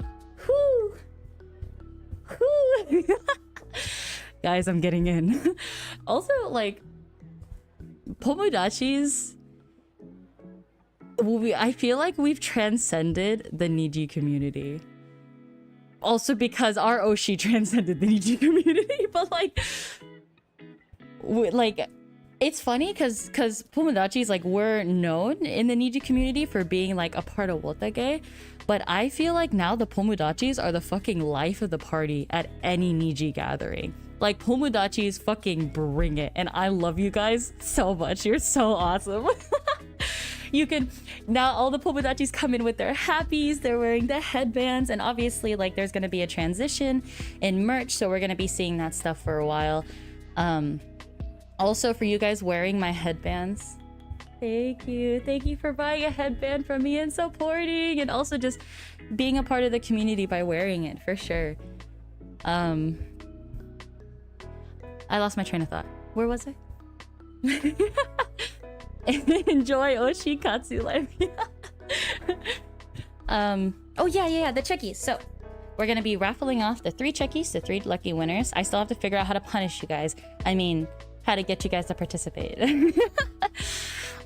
whoo, whoo. Guys, I'm getting in. Also, like, Pomodachis, I feel like we've transcended the Niji community. Also because our Oshi transcended the Niji community, but like it's funny because Pomodachis, like, we're known in the Niji community for being like a part of Wotage, but I feel like now the Pomodachis are the fucking life of the party at any Niji gathering. Like, Pomodachis fucking bring it, and I love you guys so much. You're so awesome. You can now, all the Pomodachis come in with their happies, they're wearing the headbands, and obviously like there's gonna be a transition in merch, so we're gonna be seeing that stuff for a while. Also for you guys wearing my headbands, thank you for buying a headband from me and supporting, and also just being a part of the community by wearing it, for sure. I lost my train of thought. Where was I? Enjoy Oshikatsu life. Oh yeah, the Checkies. So we're gonna be raffling off the 3 Checkies to 3 lucky winners. I still have to figure out how to punish you guys. I mean, how to get you guys to participate.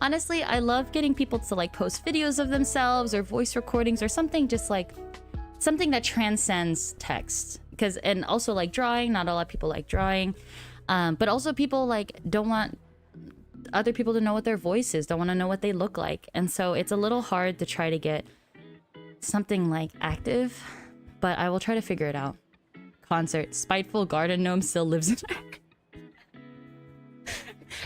Honestly, I love getting people to like post videos of themselves or voice recordings or something, just like something that transcends text. And also like drawing, not a lot of people like drawing. But also people like don't want other people to know what their voice is, don't want to know what they look like, and so it's a little hard to try to get something like active, but I will try to figure it out. Concert, spiteful garden gnome still lives in there.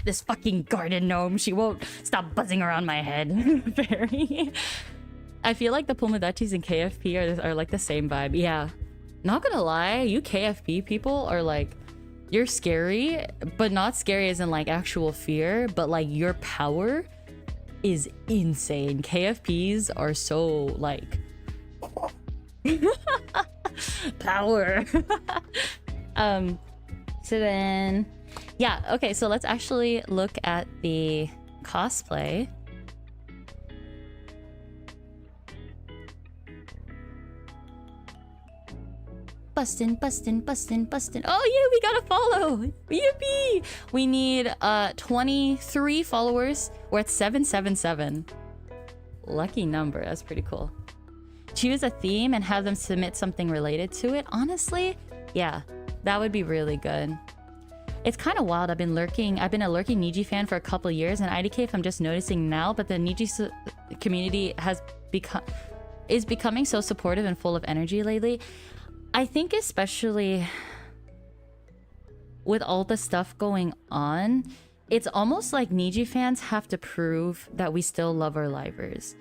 This fucking garden gnome, she won't stop buzzing around my head. Very. I feel like the Pomodachis and KFP are like the same vibe. Yeah, not gonna lie, you KFP people are like, you're scary, but not scary as in like actual fear, but like your power is insane. KFPs are so like power. So then, yeah, okay, so let's actually look at the cosplay. Bustin'. Oh yeah, we got a follow. Yippee! We need 23 followers. We're at 777. Lucky number. That's pretty cool. Choose a theme and have them submit something related to it. Honestly, yeah, that would be really good. It's kind of wild. I've been a lurking Niji fan for a couple years, and IDK, if I'm just noticing now, but the Niji community is becoming so supportive and full of energy lately. I think especially with all the stuff going on, it's almost like Niji fans have to prove that we still love our livers.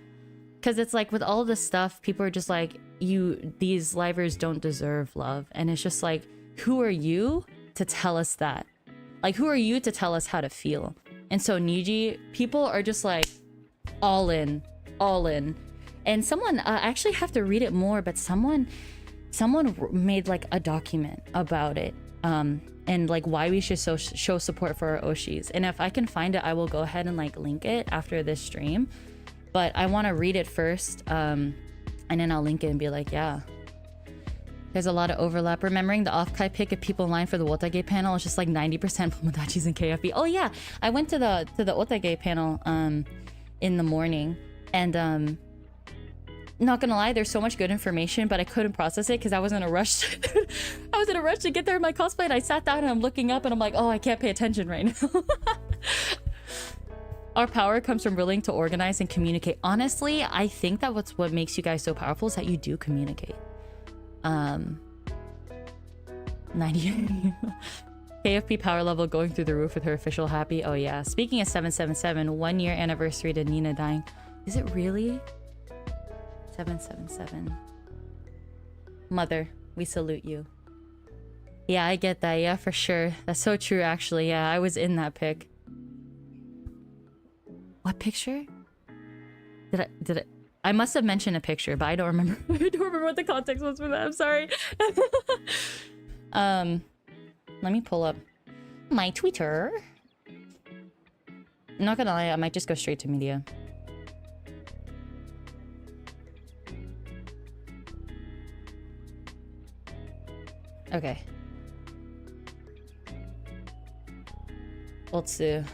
Because it's like with all this stuff, people are just like, these livers don't deserve love. And it's just like, who are you to tell us that? Like, who are you to tell us how to feel? And so Niji, people are just like, all in. And someone, I actually have to read it more, but someone made like a document about it. And like why we should show support for our Oshis. And if I can find it, I will go ahead and like link it after this stream. But I want to read it first, and then I'll link it and be like, yeah. There's a lot of overlap. Remembering the off-kai pick of people in line for the Wotage panel is just like 90% Pomodachis and KFB. Oh yeah, I went to the Wotage panel in the morning, and not gonna lie, there's so much good information, but I couldn't process it because I was in a rush. I was in a rush to get there in my cosplay, and I sat down and I'm looking up and I'm like, oh, I can't pay attention right now. Our power comes from willing to organize and communicate. Honestly, I think that what makes you guys so powerful is that you do communicate. 90 KFP power level going through the roof with her official happy. Oh yeah. Speaking of 777, 1 year anniversary to Nina dying. Is it really? 777. Mother, we salute you. Yeah, I get that. Yeah, for sure. That's so true, actually. Yeah, I was in that pic. What picture? Did I? I must have mentioned a picture, but I don't remember. I don't remember what the context was for that. I'm sorry. Let me pull up my Twitter. I'm not gonna lie, I might just go straight to media. Okay. ZATSU.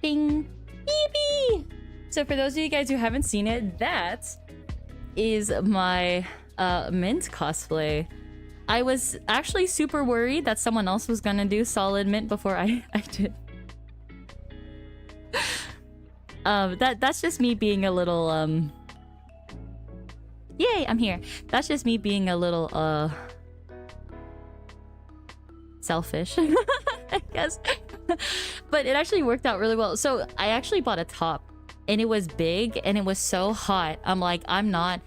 Bing! Beep! So for those of you guys who haven't seen it, that is my mint cosplay. I was actually super worried that someone else was gonna do solid mint before I did. That's just me being a little yay, I'm here. That's just me being a little selfish, I guess. But it actually worked out really well. So I actually bought a top and it was big and it was so hot. I'm like, I'm not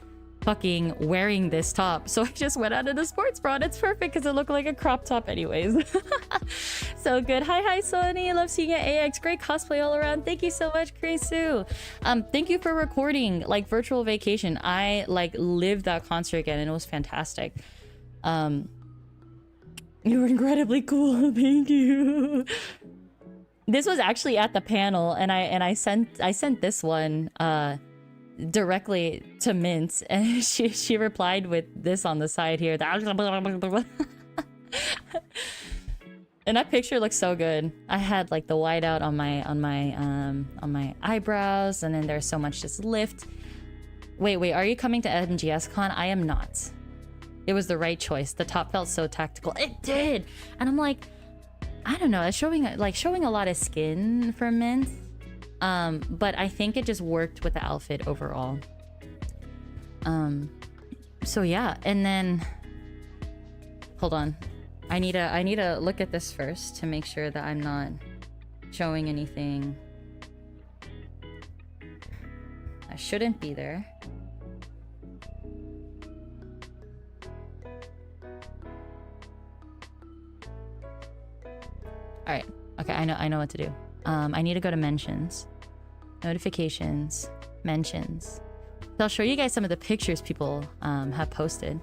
fucking wearing this top. So I just went out in a sports bra and it's perfect because it looked like a crop top anyways. So good. Hi Sony. I love seeing you, AX. Great cosplay all around. Thank you so much, Kresu. Thank you for recording like virtual vacation. I like lived that concert again and it was fantastic. You were incredibly cool. Thank you. This was actually at the panel, and I sent this one directly to Mint, and she replied with this on the side here. And that picture looks so good. I had like the whiteout on my eyebrows, and then there's so much just lift. Wait, are you coming to MGS Con? I am not. It was the right choice. The top felt so tactical. It did! And I'm like, I don't know, it's showing a lot of skin for Mint. But I think it just worked with the outfit overall. So yeah, and then hold on. I need to look at this first to make sure that I'm not showing anything I shouldn't be there. Alright. Okay, I know what to do. I need to go to mentions. Notifications. Mentions. So I'll show you guys some of the pictures people have posted.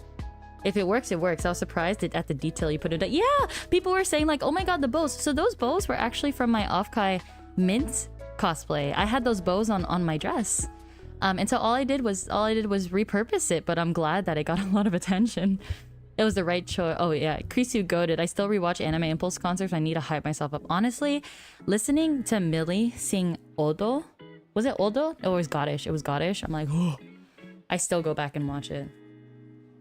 If it works, it works. I was surprised at the detail you put it. Yeah! People were saying like, oh my god, the bows. So those bows were actually from my Off-Kai Mint cosplay. I had those bows on my dress. And so all I did was repurpose it, but I'm glad that it got a lot of attention. It was the right choice. Oh yeah, Krisu goated. I still rewatch Anime Impulse concerts. I need to hype myself up. Honestly, listening to Millie sing Odo. Was it Odo? Oh, it was Godish. It was Godish. I'm like, oh. I still go back and watch it.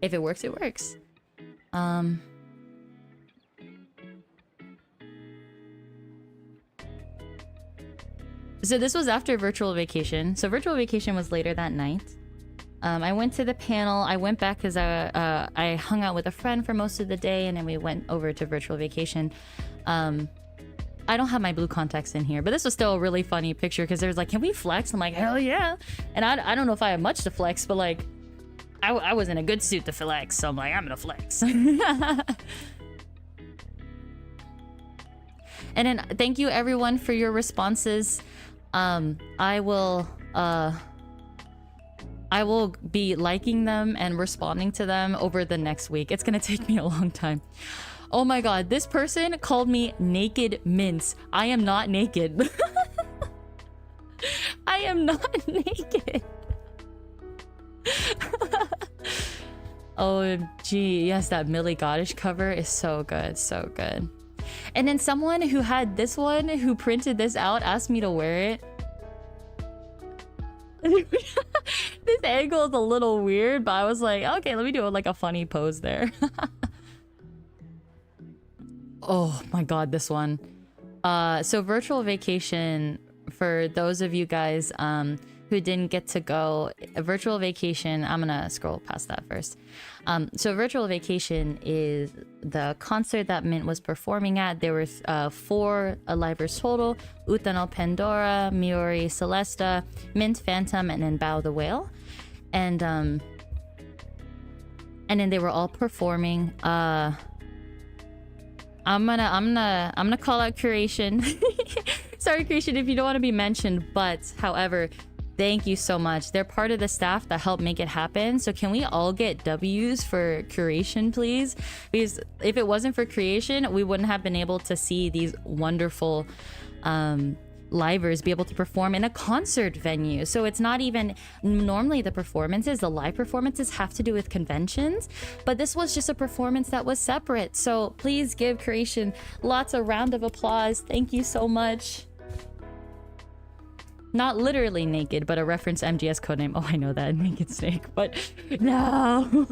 If it works, it works. So this was after virtual vacation. So virtual vacation was later that night. I went to the panel. I went back because I hung out with a friend for most of the day, and then we went over to virtual vacation. I don't have my blue contacts in here, but this was still a really funny picture because there's like, can we flex? I'm like, hell yeah. And I don't know if I have much to flex, but like, I was in a good suit to flex, so I'm like, I'm gonna flex. And then thank you everyone for your responses. I will be liking them and responding to them over the next week. It's gonna take me a long time. Oh my god, this person called me naked mince. I am not naked. I am not naked. OMG, yes, that Millie Godish cover is so good, so good. And then someone who had this one, who printed this out, asked me to wear it. This angle is a little weird, but I was like, okay, let me do like a funny pose there. Oh my god, this one. So virtual vacation, for those of you guys who didn't get to go, a virtual vacation, I'm gonna scroll past that first. So virtual vacation is the concert that Mint was performing at. There were 4 livers total: Utano Pandora, Miori Celesta, Mint Phantom, and then Bao the Whale. And then they were all performing. I'm gonna call out Curation. Sorry, Curation, if you don't want to be mentioned, but however, thank you so much. They're part of the staff that helped make it happen. So can we all get W's for Curation, please? Because if it wasn't for Curation, we wouldn't have been able to see these wonderful livers be able to perform in a concert venue. So it's not even normally the live performances have to do with conventions, but this was just a performance that was separate. So please give Curation lots of round of applause. Thank you so much. Not literally naked, but a reference MGS codename. Oh, I know that, Naked Snake, but no.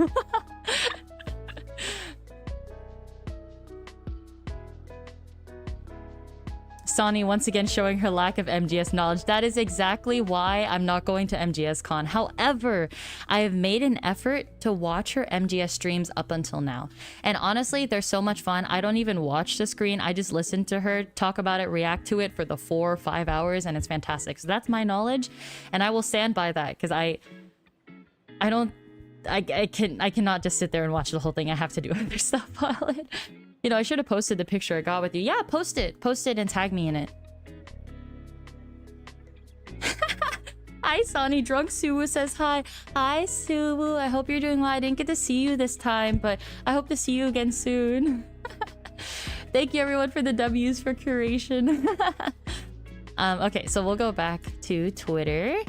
Soni once again showing her lack of MGS knowledge. That is exactly why I'm not going to MGS Con. However, I have made an effort to watch her MGS streams up until now. And honestly, they're so much fun. I don't even watch the screen. I just listen to her talk about it, react to it for the 4 or 5 hours, and it's fantastic. So that's my knowledge, and I will stand by that because I cannot just sit there and watch the whole thing. I have to do other stuff while it. You know, I should have posted the picture I got with you. Yeah, post it and tag me in it. Hi, Soni. Drunk Suwu says hi. Hi, Suwu. I hope you're doing well. I didn't get to see you this time, but I hope to see you again soon. Thank you, everyone, for the W's for Curation. Okay, so we'll go back to Twitter.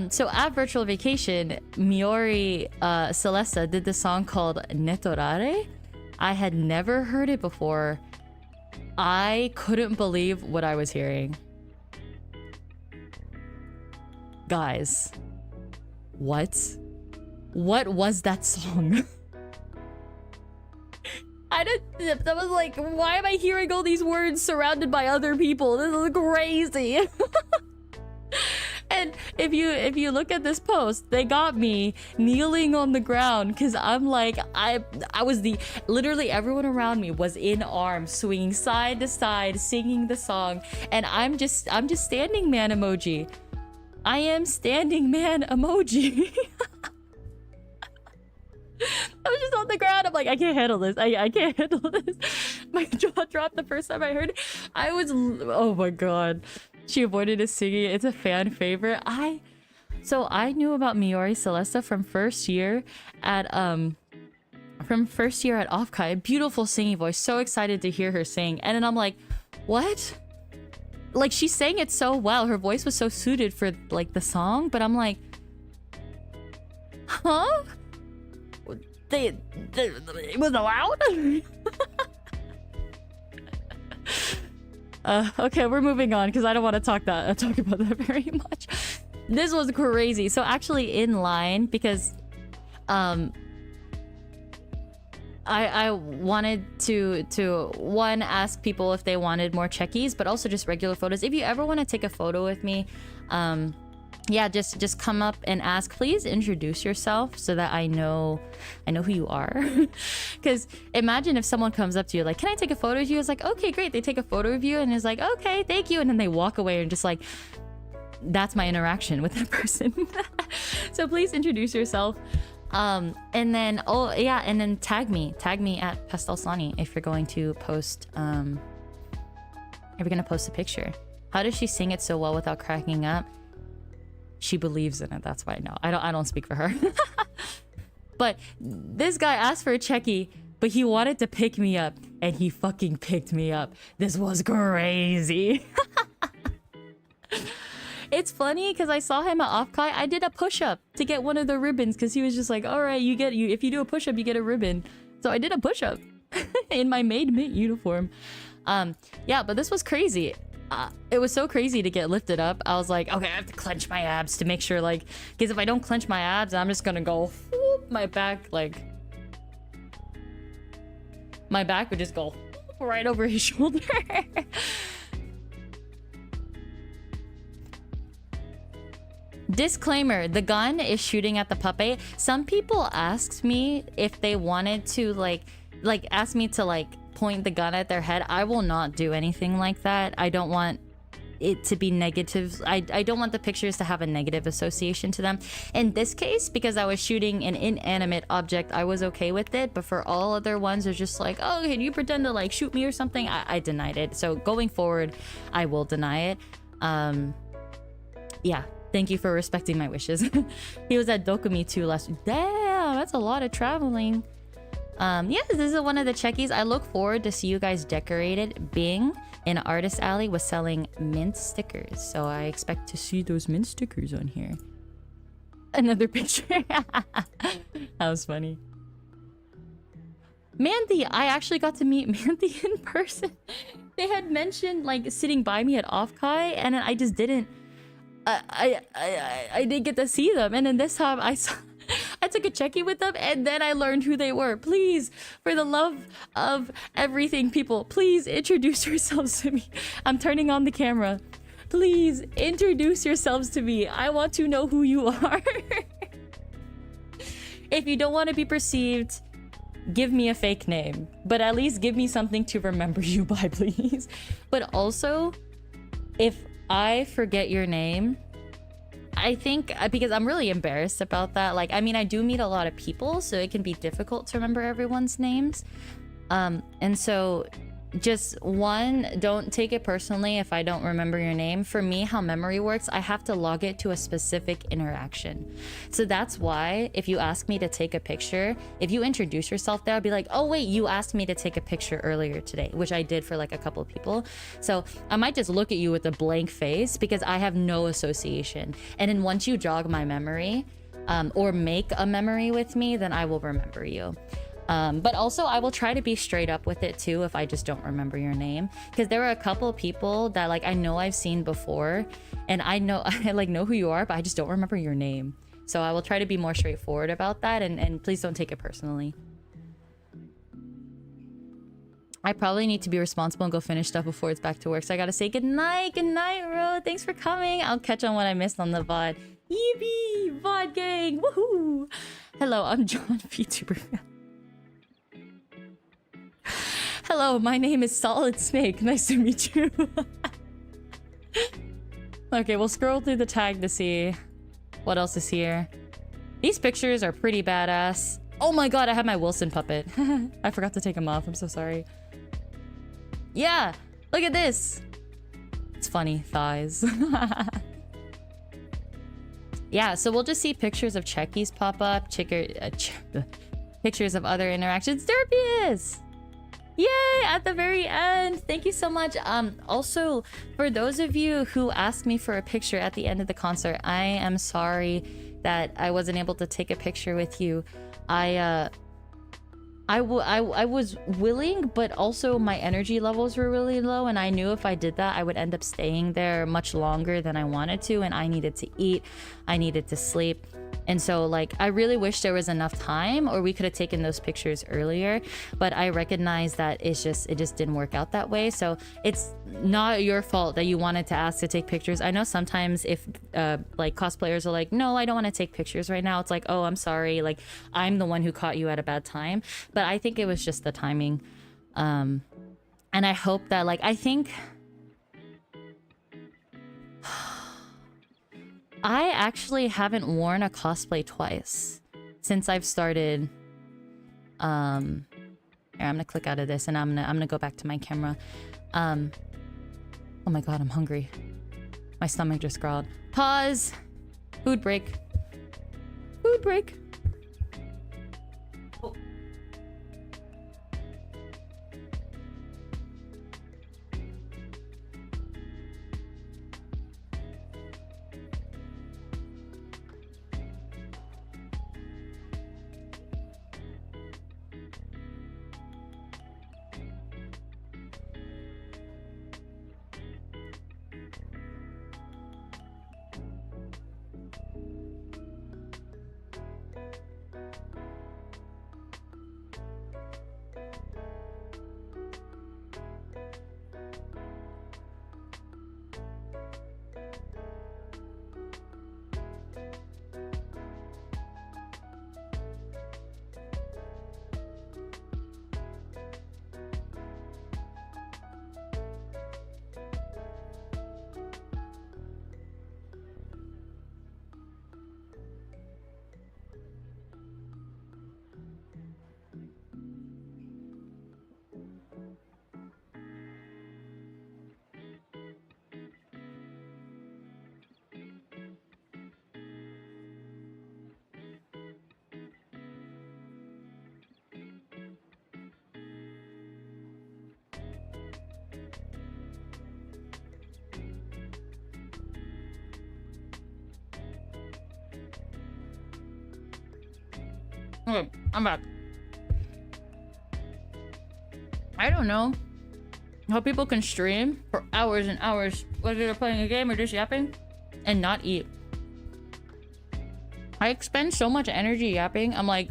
So at Virtual Vacation, Miori Celesta did the song called Netorare. I had never heard it before. I couldn't believe what I was hearing. Guys, what was that song? I was like, why am I hearing all these words surrounded by other people? This is crazy. And if you look at this post, they got me kneeling on the ground because I'm like, I was literally everyone around me was in arms, swinging side to side, singing the song, and I'm just standing man emoji. I am standing man emoji. I was just on the ground. I'm like, I can't handle this. I can't handle this. My jaw dropped the first time I heard it. I was, oh my god. She avoided us singing it. It's a fan favorite. So I knew about Miori Celesta from first year at Offkai. Beautiful singing voice. So excited to hear her sing. And then I'm like, what? Like, she sang it so well. Her voice was so suited for like the song, but I'm like, huh? It was allowed? Okay, we're moving on because I don't want to talk about that very much. This was crazy. So actually in line, because I wanted to one, ask people if they wanted more checkies, but also just regular photos. If you ever want to take a photo with me, yeah, just come up and ask. Please introduce yourself so that I know who you are. Because imagine if someone comes up to you like, can I take a photo of you? It's like, okay, great. They take a photo of you and it's like, okay, thank you. And then they walk away and just like, that's my interaction with that person. So please introduce yourself. And then, oh yeah, and then tag me at PastelSoni if you're going to post, if you're gonna post a picture. How does she sing it so well without cracking up? She believes in it. That's why I know. I don't speak for her. But this guy asked for a checky, but he wanted to pick me up, and he fucking picked me up. This was crazy. It's funny because I saw him at Offkai. I did a push-up to get one of the ribbons because he was just like, all right, if you do a push-up, you get a ribbon. So I did a push-up in my maid mint uniform. Yeah, but this was crazy. It was so crazy to get lifted up. I was like, okay, I have to clench my abs to make sure, like, because if I don't clench my abs, I'm just gonna go whoop, my back, like, my back would just go right over his shoulder. Disclaimer, the gun is shooting at the puppet. Some people asked me if they wanted to like ask me to like point the gun at their head. I will not do anything like that. I don't want it to be negative. I don't want the pictures to have a negative association to them. In this case, because I was shooting an inanimate object, I was okay with it. But for all other ones, it's just like, oh, can you pretend to like shoot me or something? I denied it. So going forward, I will deny it. Yeah. Thank you for respecting my wishes. He was at Dokumi too last week. Damn, that's a lot of traveling. Yes, this is one of the checkies. I look forward to see you guys decorated. Bing in Artist Alley was selling mint stickers, so I expect to see those mint stickers on here. Another picture. That was funny. Mandy, I actually got to meet Mandy in person. They had mentioned like sitting by me at Offkai, and I just didn't. I didn't get to see them, and then this time I took a checky with them, and then I learned who they were. Please, for the love of everything, people, please introduce yourselves to me. I'm turning on the camera. Please introduce yourselves to me. I want to know who you are. If you don't want to be perceived, give me a fake name, but at least give me something to remember you by, please. But also, if I forget your name, I think, because I'm really embarrassed about that. Like, I mean, I do meet a lot of people, so it can be difficult to remember everyone's names. And so just one, don't take it personally if I don't remember your name. For me, how memory works, I have to log it to a specific interaction. So that's why if you ask me to take a picture, if you introduce yourself there, I'll be like, oh wait, you asked me to take a picture earlier today, which I did for like a couple of people. So I might just look at you with a blank face because I have no association. And then once you jog my memory, or make a memory with me, then I will remember you. But also I will try to be straight up with it too if I just don't remember your name, because there are a couple people that like I know I've seen before, and I know I like know who you are, but I just don't remember your name. So I will try to be more straightforward about that, and please don't take it personally. I probably need to be responsible and go finish stuff before it's back to work, so I gotta say good night, Ro. Thanks for coming. I'll catch on what I missed on the VOD. Yeebee, VOD gang, woohoo! Hello, I'm John, VTuber. Hello, my name is Solid Snake. Nice to meet you. Okay, we'll scroll through the tag to see what else is here. These pictures are pretty badass. Oh my god, I have my Wilson puppet. I forgot to take him off. I'm so sorry. Yeah, look at this. It's funny, thighs. Yeah, so we'll just see pictures of checkies pop up. Pictures of other interactions. Derpius! Yay! At the very end! Thank you so much. Also, for those of you who asked me for a picture at the end of the concert, I am sorry that I wasn't able to take a picture with you. I was willing, but also my energy levels were really low, and I knew if I did that, I would end up staying there much longer than I wanted to, and I needed to eat, I needed to sleep. And so, like, I really wish there was enough time, or we could have taken those pictures earlier, but I recognize that it just didn't work out that way. So it's not your fault that you wanted to ask to take pictures. I know sometimes if like cosplayers are like, no, I don't want to take pictures right now, it's like, oh, I'm sorry, like I'm the one who caught you at a bad time. But I think it was just the timing. And I hope that, like, I think I actually haven't worn a cosplay twice since I've started. Here, I'm gonna click out of this and I'm gonna go back to my camera. Oh my god, I'm hungry. My stomach just growled. Pause. Food break. Food break. Oh. Okay, I'm back. I don't know how people can stream for hours and hours, whether they're playing a game or just yapping, and not eat. I expend so much energy yapping. I'm like,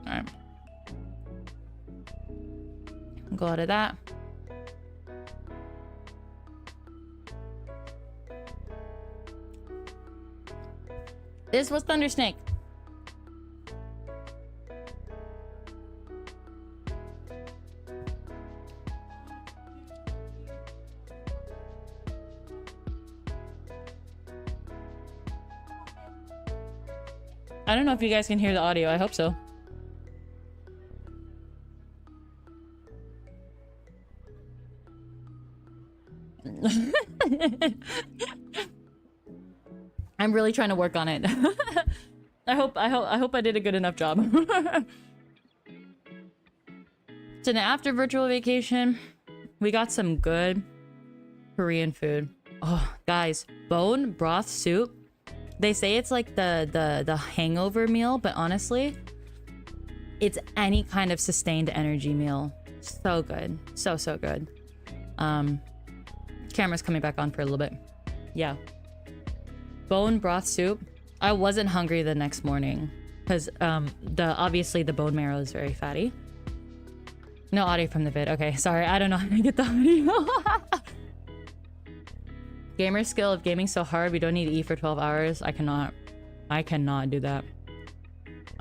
Alright. Go out of that. This was Thunder Snake. I don't know if you guys can hear the audio. I hope so. I'm really trying to work on it. I hope I did a good enough job. So now after virtual vacation, we got some good Korean food. Oh, guys, bone broth soup. They say it's like the hangover meal, but honestly, it's any kind of sustained energy meal. So good. So good. Camera's coming back on for a little bit. Yeah. Bone broth soup. I wasn't hungry the next morning because obviously the bone marrow is very fatty. No audio from the vid. Okay, sorry, I don't know how to get the audio. Gamer skill of gaming so hard we don't need to eat for 12 hours. I cannot do that.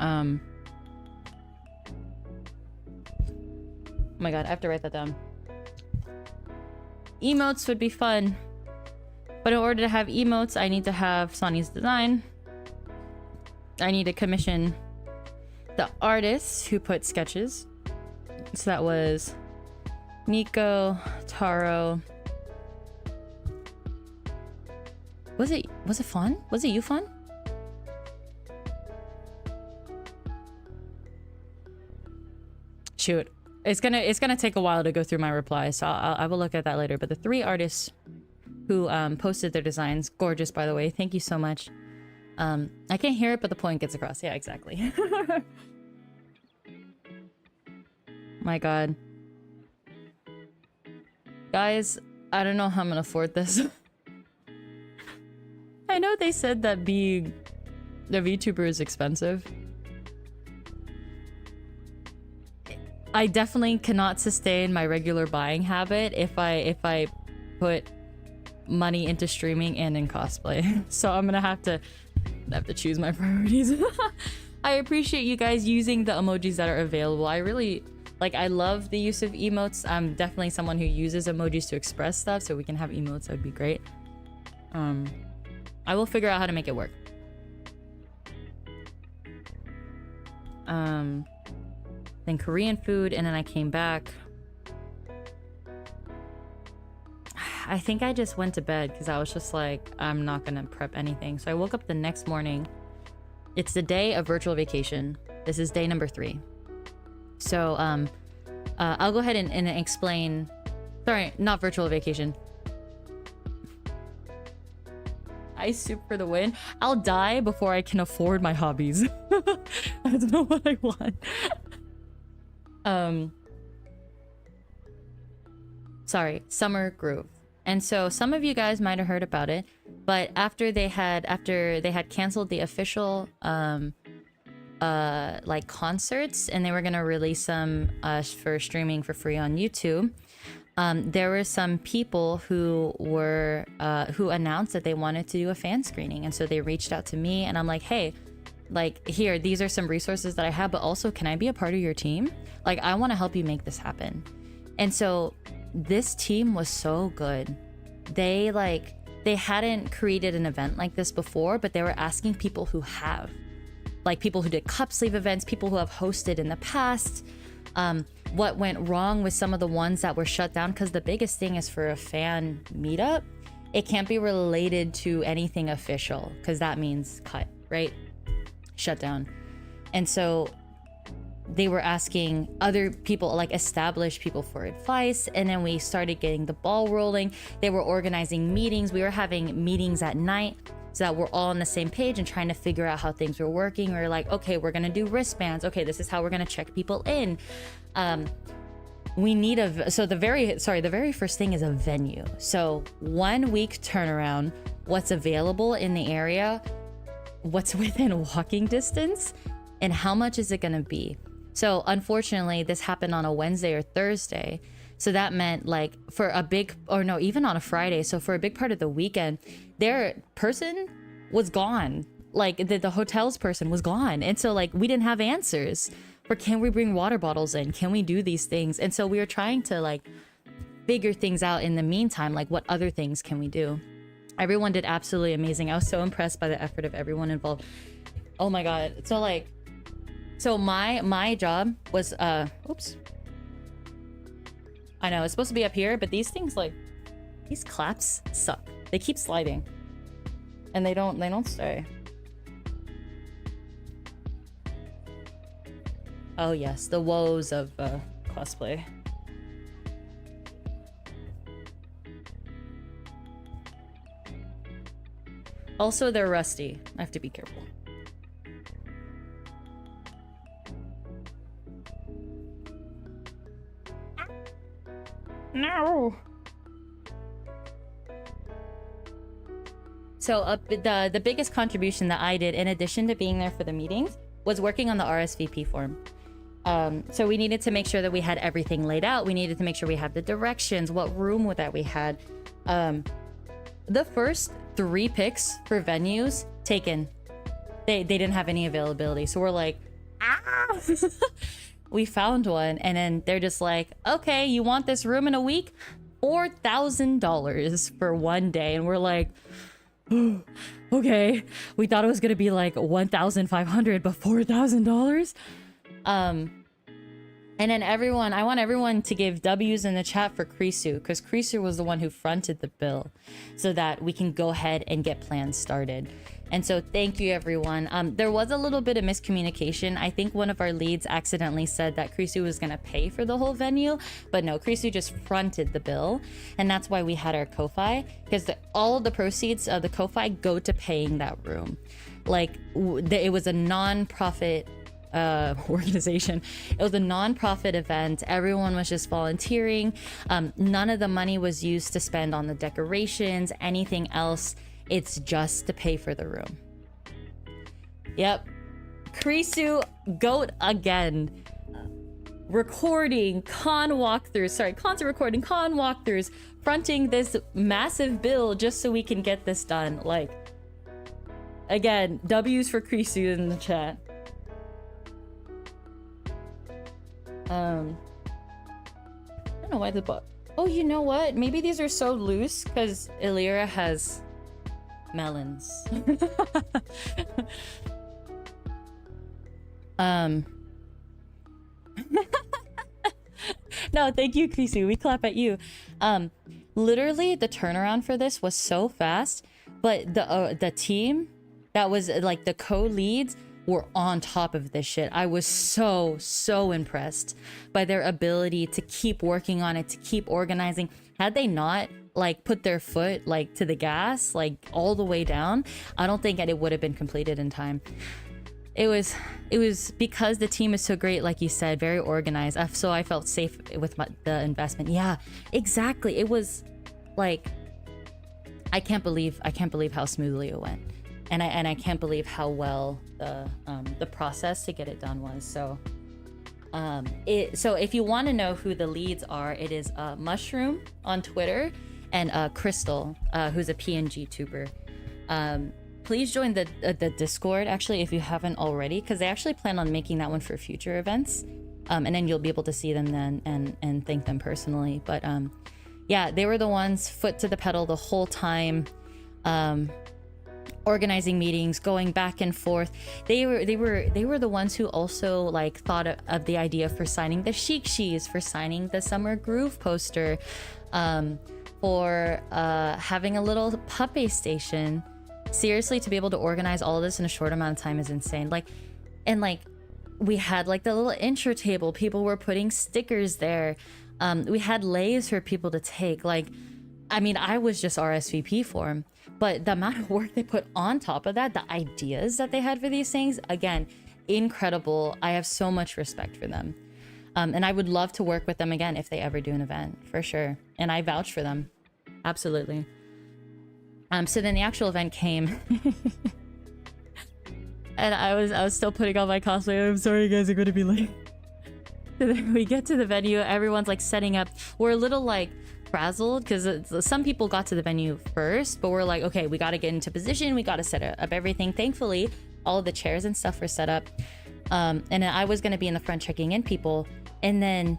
Oh my god, I have to write that down. Emotes would be fun. But in order to have emotes, I need to have Sonny's design. I need to commission the artists who put sketches. So that was Nico, Taro. Was it fun? Was it you fun? Shoot. It's gonna take a while to go through my replies, so I will look at that later. But the 3 artists who posted their designs, gorgeous by the way, thank you so much. I can't hear it, but the point gets across. Yeah, exactly. My god. Guys, I don't know how I'm gonna afford this. I know they said that being The VTuber is expensive. I definitely cannot sustain my regular buying habit if I put money into streaming and in cosplay. So I'm gonna have to choose my priorities. I appreciate you guys using the emojis that are available. I really I love the use of emotes. I'm definitely someone who uses emojis to express stuff, so we can have emotes. That would be great. I will figure out how to make it work. Then Korean food, and then I came back. I think I just went to bed because I was just like, I'm not gonna prep anything. So I woke up the next morning. It's the day of virtual vacation. This is day number 3. So I'll go ahead and explain. Sorry, not virtual vacation. Ice soup for the win. I'll die before I can afford my hobbies. I don't know what I want. Sorry, Summer Groove. And so some of you guys might have heard about it, but after they had canceled the official concerts, and they were gonna release them for streaming for free on YouTube, there were some people who announced that they wanted to do a fan screening, and so they reached out to me, and I'm like, hey, here, these are some resources that I have, but also, can I be a part of your team? I want to help you make this happen. And so this team was so good. They hadn't created an event like this before, but they were asking people who have, people who did cup sleeve events, people who have hosted in the past, what went wrong with some of the ones that were shut down, because the biggest thing is for a fan meetup, it can't be related to anything official, because that means cut, right? Shut down. And so they were asking other people, established people, for advice, and then we started getting the ball rolling. They were organizing meetings. We were having meetings at night so that we're all on the same page and trying to figure out how things were working. We were like, okay, we're gonna do wristbands. Okay, this is how we're gonna check people in. We need the very first thing is a venue. So 1 week turnaround, what's available in the area, what's within walking distance, and how much is it gonna be? So unfortunately, this happened on a Wednesday or Thursday. So that meant even on a Friday. So for a big part of the weekend, their person was gone. The hotel's person was gone. And so we didn't have answers for, can we bring water bottles in? Can we do these things? And so we were trying to figure things out in the meantime, what other things can we do? Everyone did absolutely amazing. I was so impressed by the effort of everyone involved. Oh my God. So my job was, oops. I know, it's supposed to be up here, but these things, these claps suck. They keep sliding. And they don't stay. Oh yes, the woes of cosplay. Also, they're rusty. I have to be careful. No. So the biggest contribution that I did, in addition to being there for the meetings, was working on the RSVP form. So we needed to make sure that we had everything laid out. We needed to make sure we had the directions, what room that we had. The first 3 picks for venues taken. They didn't have any availability. So we're like, ah! We found one, and then they're just like, okay, you want this room in a week? $4,000 for 1 day. And we're like, okay. We thought it was gonna be $1,500, but $4,000? And then I want everyone to give W's in the chat for Krisu, because Krisu was the one who fronted the bill so that we can go ahead and get plans started. And so thank you, everyone. There was a little bit of miscommunication. I think one of our leads accidentally said that Krisu was going to pay for the whole venue, but no, Krisu just fronted the bill. And that's why we had our Ko-Fi, because all of the proceeds of the Ko-Fi go to paying that room. It was a non-profit organization. It was a non-profit event. Everyone was just volunteering. None of the money was used to spend on the decorations, anything else. It's just to pay for the room. Yep. Krisu, goat again. Recording con walkthroughs, sorry, concert recording, con walkthroughs, fronting this massive bill just so we can get this done. Like, again, W's for Krisu in the chat. I don't know why the book. Oh, you know what? Maybe these are so loose because Illyra has melons. No, thank you, Krisu. We clap at you. Literally, the turnaround for this was so fast, but the team that was like the co-leads were on top of this shit. I was so impressed by their ability to keep working on it, to keep organizing. Had they not like put their foot like to the gas, like all the way down, I don't think it would have been completed in time. It was because the team is so great, like you said, very organized. So I felt safe with the investment. Yeah, exactly. It was like, I can't believe how smoothly it went, and I can't believe how well the process to get it done was. So so if you want to know who the leads are, it is Mushroom on Twitter and Crystal, who's a PNG tuber. Please join the Discord, actually, if you haven't already, because they actually plan on making that one for future events. And then you'll be able to see them then and thank them personally. But yeah, they were the ones foot to the pedal the whole time, organizing meetings, going back and forth. They were the ones who also like thought of the idea for signing the Chic Shees, for signing the Summer Groove poster, for having a little puppy station. Seriously, to be able to organize all of this in a short amount of time is insane. Like, and like, we had like the little intro table. People were putting stickers there. We had lays for people to take. Like, I mean, I was just RSVP for them. But the amount of work they put on top of that, the ideas that they had for these things, again, incredible. I have so much respect for them. And I would love to work with them again if they ever do an event, for sure. And I vouch for them. Absolutely. So then the actual event came. And I was still putting on my cosplay. I'm sorry, guys, I'm gonna be late. So then we get to the venue, everyone's like setting up. We're a little like frazzled because some people got to the venue first, but we're like, okay, we got to get into position, we got to set up everything. Thankfully, all of the chairs and stuff were set up. And then I was going to be in the front checking in people. And then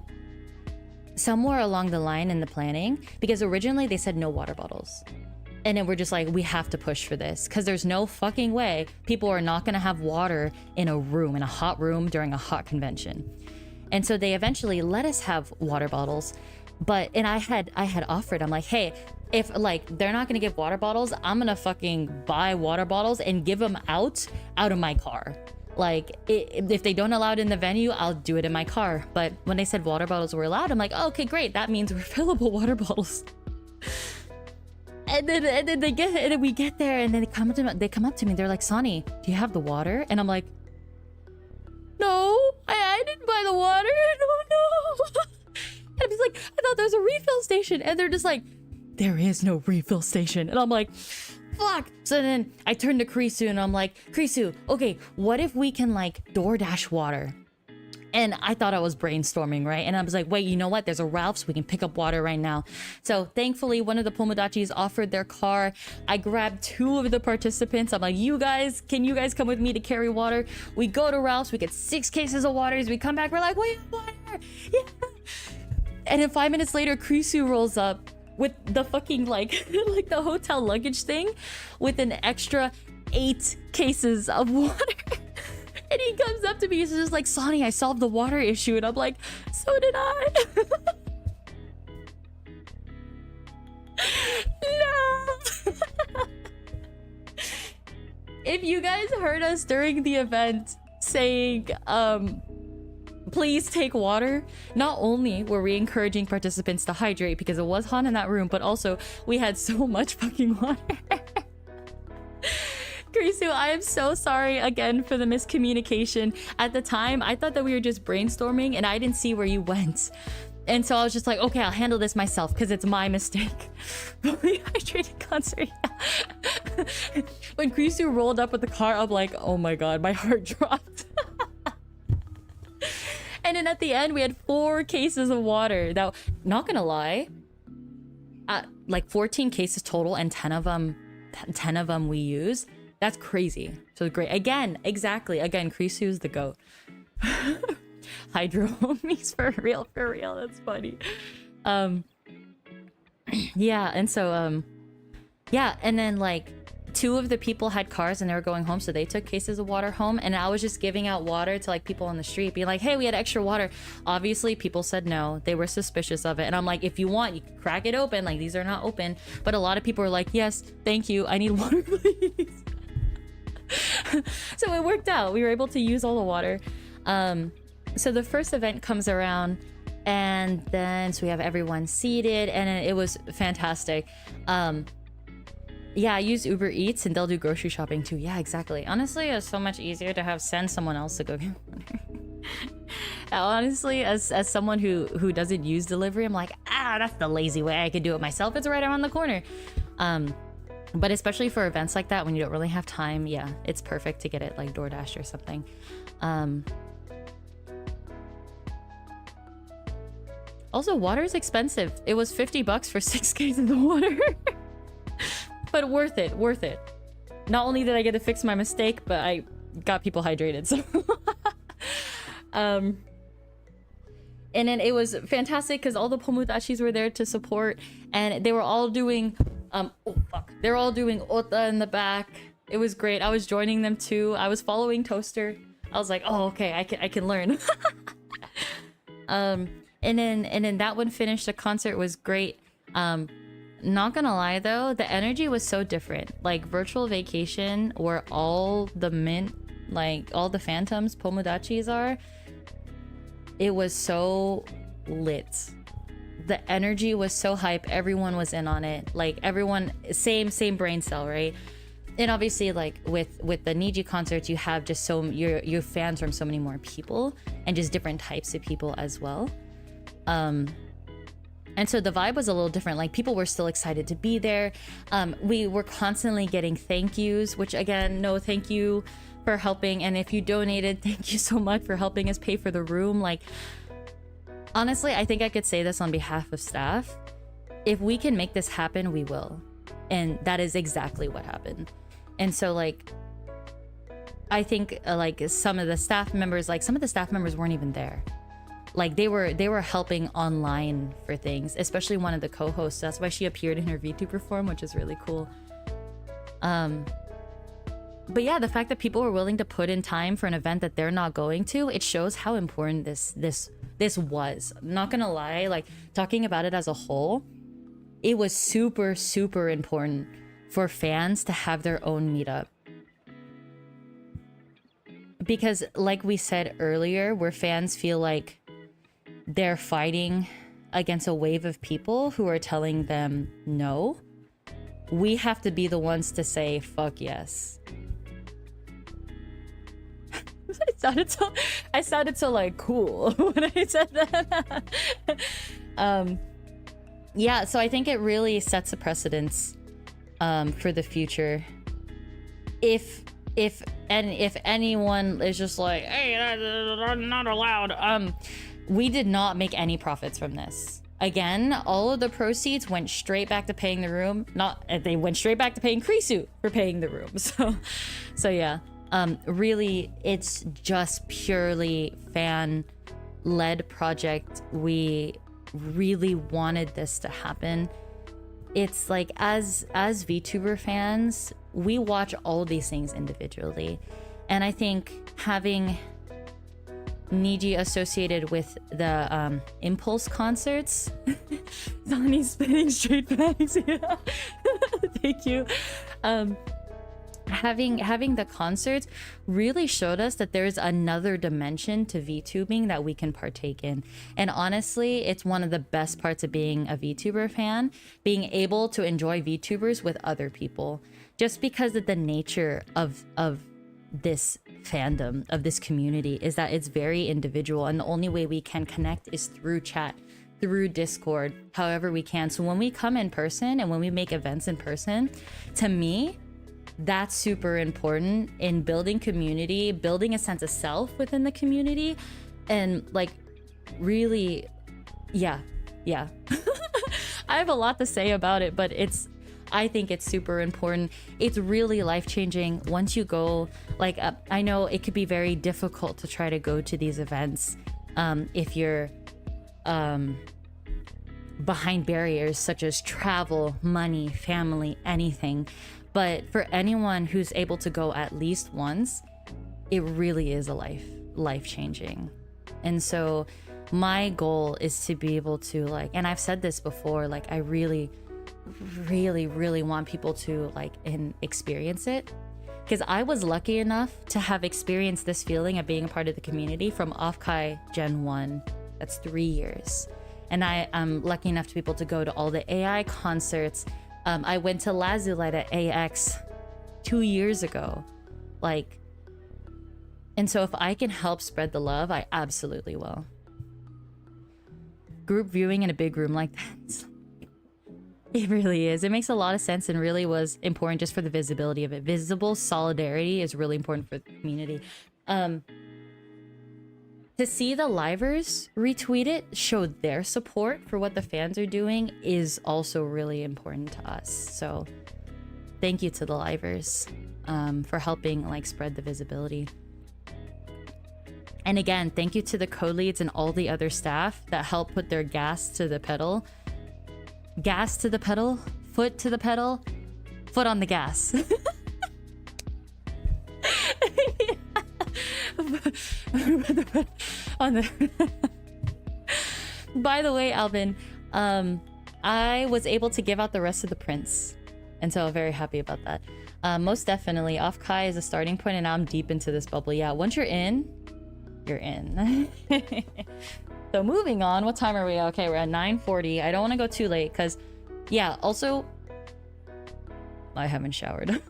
somewhere along the line in the planning, because originally they said no water bottles. And then we're just like, we have to push for this because there's no fucking way people are not going to have water in a room, in a hot room during a hot convention. And so they eventually let us have water bottles. But, and I had offered, I'm like, hey, if like they're not going to give water bottles, I'm going to fucking buy water bottles and give them out of my car. Like, if they don't allow it in the venue, I'll do it in my car. But when they said water bottles were allowed, I'm like, oh, okay, great. That means refillable water bottles. And then we get there, and then they come up to me. They're like, Sonny, do you have the water? And I'm like, no, I didn't buy the water. No. And I was like, I thought there was a refill station. And they're just like, there is no refill station. And I'm like, fuck. So then I turned to Krisu and I'm like, Krisu, okay, what if we can like DoorDash water? And I thought I was brainstorming, right? And I was like, wait, you know what? There's a Ralph's. We can pick up water right now. So thankfully, one of the Pomodachis offered their car. I grabbed 2 of the participants. I'm like, can you guys come with me to carry water? We go to Ralph's. We get 6 cases of waters. We come back. We're like, we have water. Yeah. And then 5 minutes later, Krisu rolls up with the fucking like the hotel luggage thing with an extra 8 cases of water. And he comes up to me, he's just like, Sonny, I solved the water issue. And I'm like, so did I. No. If you guys heard us during the event saying, please take water, not only were we encouraging participants to hydrate because it was hot in that room, but also we had so much fucking water. Krisu, I am so sorry again for the miscommunication. At the time, I thought that we were just brainstorming and I didn't see where you went. And so I was just like, okay, I'll handle this myself because it's my mistake. Fully hydrated concert, yeah. When Krisu rolled up with the car, I'm like, oh my god, my heart dropped. And then at the end, we had 4 cases of water. Now, not gonna lie, like 14 cases total, and 10 of them we used. That's crazy. So great. Again, exactly. Again, Krisu's the GOAT. Hydro homies for real. That's funny. Yeah, and so yeah, and then like 2 of the people had cars and they were going home, so they took cases of water home, and I was just giving out water to like people on the street, being like, hey, we had extra water. Obviously people said no, they were suspicious of it, and I'm like, if you want, you can crack it open, like these are not open. But a lot of people were like, yes, thank you, I need water, please. So it worked out, we were able to use all the water. So the first event comes around, and then so we have everyone seated, and it was fantastic. Yeah, I use Uber Eats and they'll do grocery shopping too. Yeah, exactly. Honestly, it's so much easier to send someone else to go get water. Honestly, as someone who doesn't use delivery, I'm like, that's the lazy way. I could do it myself. It's right around the corner. But especially for events like that, when you don't really have time, yeah, it's perfect to get it like DoorDash or something. Also, water is expensive. It was $50 for 6 cases of water. But worth it. Not only did I get to fix my mistake, but I got people hydrated. So, and then it was fantastic because all the pomudachis were there to support, and they were all doing, they're all doing ota in the back. It was great. I was joining them too. I was following Toaster. I was like, oh, okay, I can learn. And then that one finished. The concert was great. Not gonna lie though, the energy was so different. Like Virtual Vacation, where all the mint, like all the phantoms pomodachis are, it was so lit. The energy was so hype. Everyone was in on it. Like everyone, same brain cell, right? And obviously, like with the Niji concerts, you have just you're fans from so many more people, and just different types of people as well. And so the vibe was a little different. Like people were still excited to be there. We were constantly getting thank yous, which again, no thank you for helping. And if you donated, thank you so much for helping us pay for the room. Like, honestly, I think I could say this on behalf of staff. If we can make this happen, we will. And that is exactly what happened. And so like, I think like some of the staff members weren't even there. Like they were helping online for things, especially one of the co-hosts. That's why she appeared in her VTuber form, which is really cool. But yeah, the fact that people were willing to put in time for an event that they're not going to, it shows how important this was. I'm not gonna lie, like talking about it as a whole, it was super, super important for fans to have their own meetup. Because like we said earlier, where fans feel like they're fighting against a wave of people who are telling them no, we have to be the ones to say fuck yes. I sounded so like cool when I said that. Yeah, so I think it really sets a precedence for the future. If anyone is just like, hey, that's not allowed, we did not make any profits from this. Again, all of the proceeds went straight back to paying the room. They went straight back to paying Krisu for paying the room. So yeah, really, it's just purely fan-led project. We really wanted this to happen. It's like, as VTuber fans, we watch all these things individually, and I think having Niji associated with the Impulse concerts. Donnie's spinning straight bags. Yeah. Thank you. Having the concerts really showed us that there's another dimension to VTubing that we can partake in. And honestly, it's one of the best parts of being a VTuber fan, being able to enjoy VTubers with other people, just because of the nature of this fandom, of this community, is that it's very individual, and the only way we can connect is through chat, through Discord, however we can. So when we come in person and when we make events in person, to me, that's super important in building community, building a sense of self within the community, and like really, yeah. I have a lot to say about it, but I think it's super important. It's really life-changing once you go. Like, I know it could be very difficult to try to go to these events if you're behind barriers such as travel, money, family, anything. But for anyone who's able to go at least once, it really is a life-changing. And so my goal is to be able to, like, and I've said this before, like, I really want people to like experience it, because I was lucky enough to have experienced this feeling of being a part of the community from Offkai Gen 1. That's 3 years. And I am lucky enough to be able to go to all the AI concerts. I went to Lazulite at AX 2 years ago. Like, and so if I can help spread the love, I absolutely will. Group viewing in a big room like that, it really is. It makes a lot of sense and really was important just for the visibility of it. Visible solidarity is really important for the community. To see the livers retweet it, show their support for what the fans are doing, is also really important to us. So thank you to the livers for helping like spread the visibility. And again, thank you to the co-leads and all the other staff that help put their gas to the pedal. Gas to the pedal, foot to the pedal, foot on the gas. By the way, Alvin, I was able to give out the rest of the prints, and so I'm very happy about that. Most definitely, Offkai is a starting point, and now I'm deep into this bubble. Yeah, once you're in, you're in. So moving on, what time are we? Okay, we're at 9:40. I don't want to go too late because, yeah, also, I haven't showered.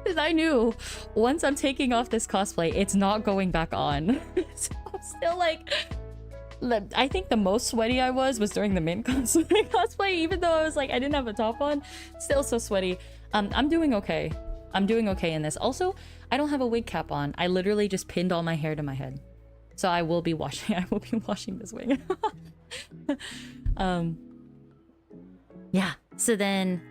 Because I knew once I'm taking off this cosplay, it's not going back on. So I'm still like, I think the most sweaty I was during the mint cosplay, even though I was like, I didn't have a top on. Still so sweaty. I'm doing okay. I'm doing okay in this. Also, I don't have a wig cap on. I literally just pinned all my hair to my head. So I will be washing this wig. Yeah. So then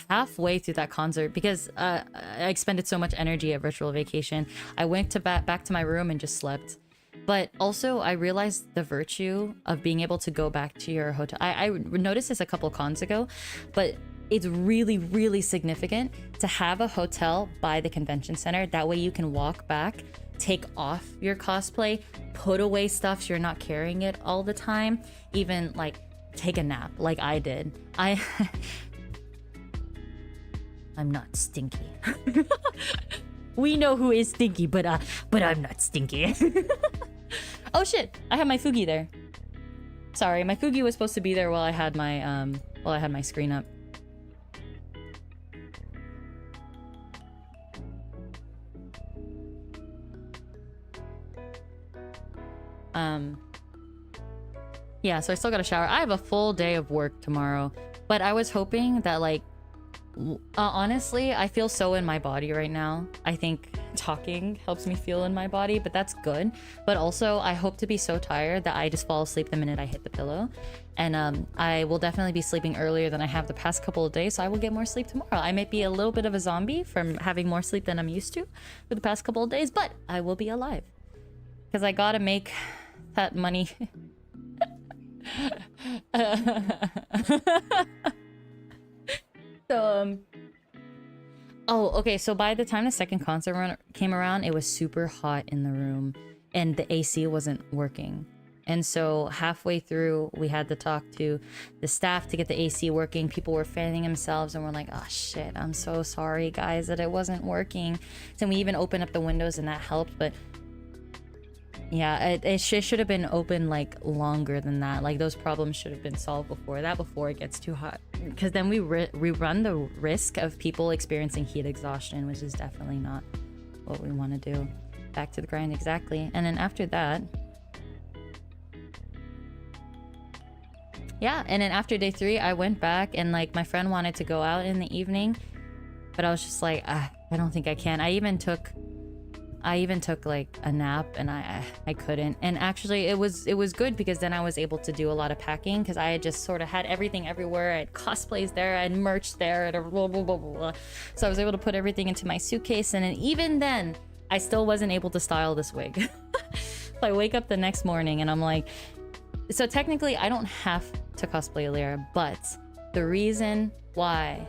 halfway through that concert, because I expended so much energy at virtual vacation, I went to back to my room and just slept. But also I realized the virtue of being able to go back to your hotel. I noticed this a couple cons ago, but it's really significant to have a hotel by the convention center. That way you can walk back, take off your cosplay, put away stuff so you're not carrying it all the time, even like take a nap like I did. I'm not stinky. We know who is stinky, but I'm not stinky. Oh shit, I have my Fugi there. Sorry, my Fugi was supposed to be there while I had my screen up. Yeah, so I still got a shower. I have a full day of work tomorrow, but I was hoping that, like, honestly, I feel so in my body right now. I think talking helps me feel in my body, but that's good. But also, I hope to be so tired that I just fall asleep the minute I hit the pillow. And I will definitely be sleeping earlier than I have the past couple of days, so I will get more sleep tomorrow. I might be a little bit of a zombie from having more sleep than I'm used to for the past couple of days, but I will be alive. Because I gotta make that money. So, oh, okay, so by the time the second concert came around, it was super hot in the room and the AC wasn't working. And so halfway through, we had to talk to the staff to get the AC working. People were fanning themselves and we're like, oh shit, I'm so sorry guys that it wasn't working. So we even opened up the windows and that helped, but yeah, it should have been open like longer than that. Like those problems should have been solved before that, before it gets too hot. Because then we run the risk of people experiencing heat exhaustion, which is definitely not what we want to do. Back to the grind, exactly. And then after that, yeah, and then after day 3, I went back and like my friend wanted to go out in the evening. but I was just like, I don't think I can. I even took like a nap, and I couldn't. And actually it was good, because then I was able to do a lot of packing, because I had just sort of had everything everywhere. I had cosplays there, I had merch there, and blah, blah, blah, blah, blah. So I was able to put everything into my suitcase, and then even then I still wasn't able to style this wig. So I wake up the next morning and I'm like, so technically I don't have to cosplay Alira, but the reason why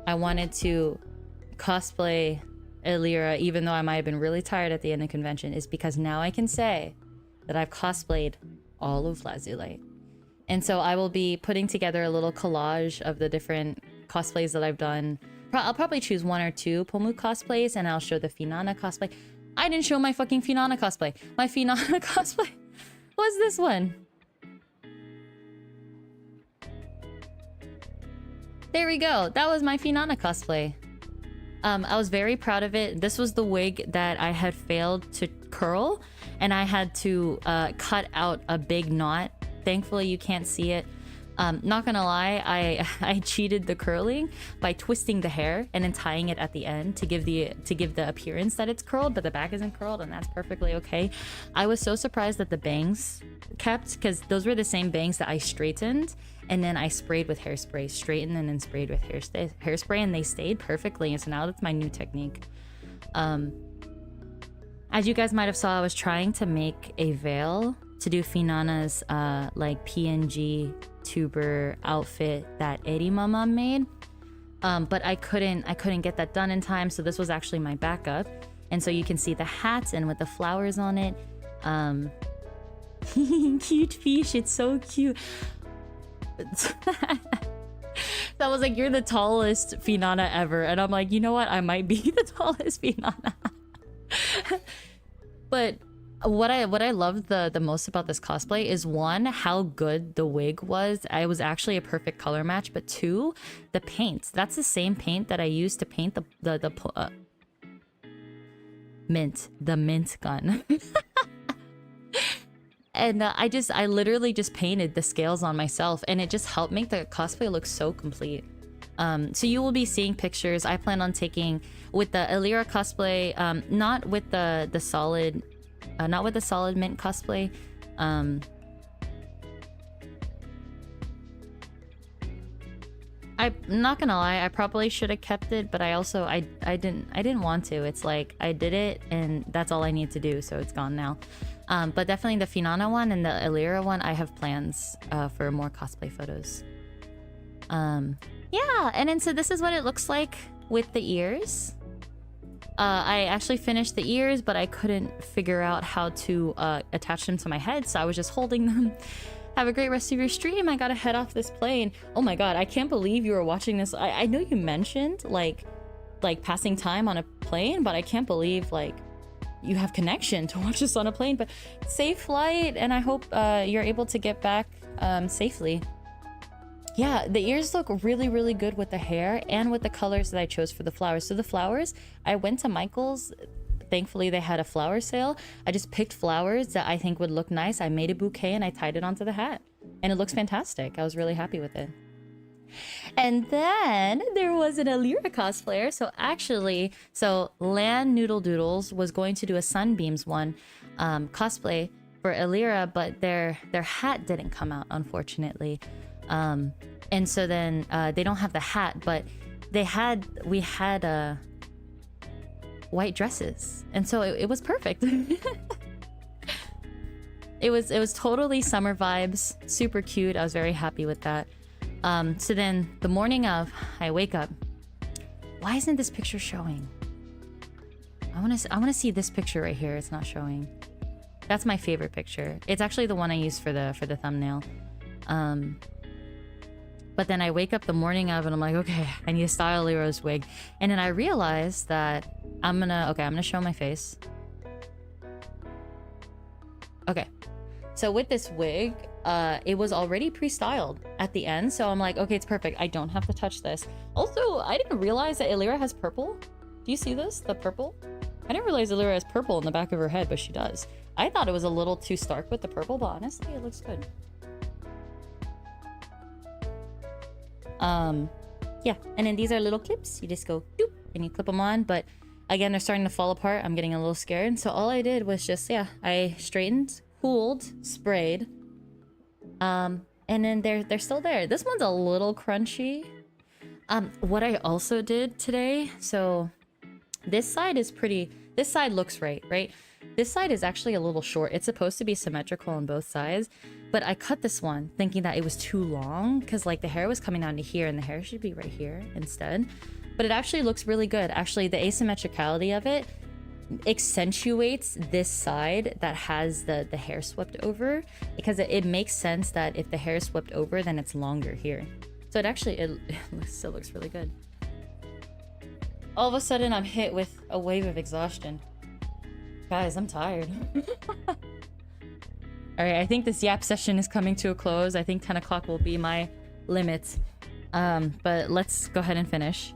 I wanted to cosplay Alira, even though I might have been really tired at the end of convention, is because now I can say that I've cosplayed all of Lazulite. And so I will be putting together a little collage of the different cosplays that I've done. I'll probably choose 1 or 2 Pomu cosplays, and I'll show the Finana cosplay. I didn't show my fucking Finana cosplay. My Finana cosplay was this one. There we go. That was my Finana cosplay. I was very proud of it. This was the wig that I had failed to curl, and I had to cut out a big knot. Thankfully, you can't see it. Not gonna lie, I cheated the curling by twisting the hair and then tying it at the end to give the appearance that it's curled, but the back isn't curled, and that's perfectly okay. I was so surprised that the bangs kept, because those were the same bangs that I straightened, and then I sprayed with hairspray, straightened and then sprayed with hairspray, and they stayed perfectly. And so now that's my new technique. As you guys might have saw, I was trying to make a veil to do Finana's like PNG tuber outfit that Eri Mama made, but I couldn't get that done in time. So this was actually my backup, and so you can see the hat and with the flowers on it. Cute fish, it's so cute. That was like, you're the tallest Finana ever, and I'm like, you know what, I might be the tallest Finana. But what I loved the most about this cosplay is, 1, how good the wig was. I was actually a perfect color match, but 2, the paint. That's the same paint that I used to paint the mint gun. And I literally just painted the scales on myself, and it just helped make the cosplay look so complete. So you will be seeing pictures. I plan on taking with the Alira cosplay, not with the solid mint cosplay. I'm not gonna lie, I probably should have kept it, but I didn't want to. It's like, I did it and that's all I need to do, so it's gone now. But definitely the Finana one and the Alira one, I have plans for more cosplay photos. Yeah, and then so this is what it looks like with the ears. I actually finished the ears, but I couldn't figure out how to attach them to my head, so I was just holding them. Have a great rest of your stream. I gotta head off this plane. Oh my god, I can't believe you were watching this. I know you mentioned like passing time on a plane, but I can't believe like you have connection to watch this on a plane. But safe flight, and I hope you're able to get back safely. Yeah, the ears look really, really good with the hair and with the colors that I chose for the flowers. So the flowers, I went to Michael's. Thankfully, they had a flower sale. I just picked flowers that I think would look nice. I made a bouquet and I tied it onto the hat. And it looks fantastic. I was really happy with it. And then there was an Alira cosplayer. So Lan Noodle Doodles was going to do a Sunbeams one cosplay for Alira, but their hat didn't come out, unfortunately. And so then they don't have the hat, but we had white dresses, and so it was perfect. It was totally summer vibes, super cute. I was very happy with that. So then the morning of, I wake up. Why isn't this picture showing? I want to see this picture right here. It's not showing. That's my favorite picture. It's actually the one I used for the thumbnail. But then I wake up the morning of and I'm like, okay, I need to style Lero's wig. And then I realized that I'm gonna show my face. Okay. So with this wig, it was already pre-styled at the end. So I'm like, okay, it's perfect. I don't have to touch this. Also, I didn't realize that Alira has purple. Do you see this? The purple? I didn't realize Alira has purple in the back of her head, but she does. I thought it was a little too stark with the purple, but honestly, it looks good. Yeah, and then these are little clips. You just go doop, and you clip them on, but again, they're starting to fall apart. I'm getting a little scared. So all I did was just, yeah, I straightened, cooled, sprayed, and then they're still there. This one's a little crunchy. What I also did today, so this side is pretty, this side looks right? This side is actually a little short. It's supposed to be symmetrical on both sides, but I cut this one thinking that it was too long because like the hair was coming down to here and the hair should be right here instead. But it actually looks really good. Actually, the asymmetricality of it accentuates this side that has the hair swept over, because it makes sense that if the hair is swept over, then it's longer here. So it still looks really good. All of a sudden, I'm hit with a wave of exhaustion. Guys, I'm tired. Alright, I think this yap session is coming to a close. I think 10 o'clock will be my limit. But let's go ahead and finish.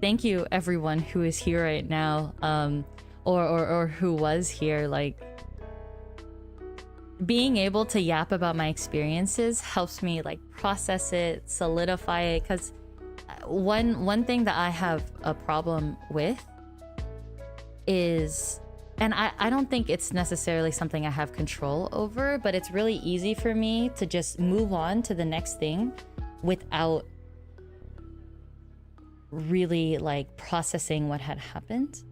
Thank you everyone who is here right now, or who was here. Like, being able to yap about my experiences helps me like process it, solidify it, because one thing that I have a problem with is, and I don't think it's necessarily something I have control over, but it's really easy for me to just move on to the next thing without really like processing what had happened.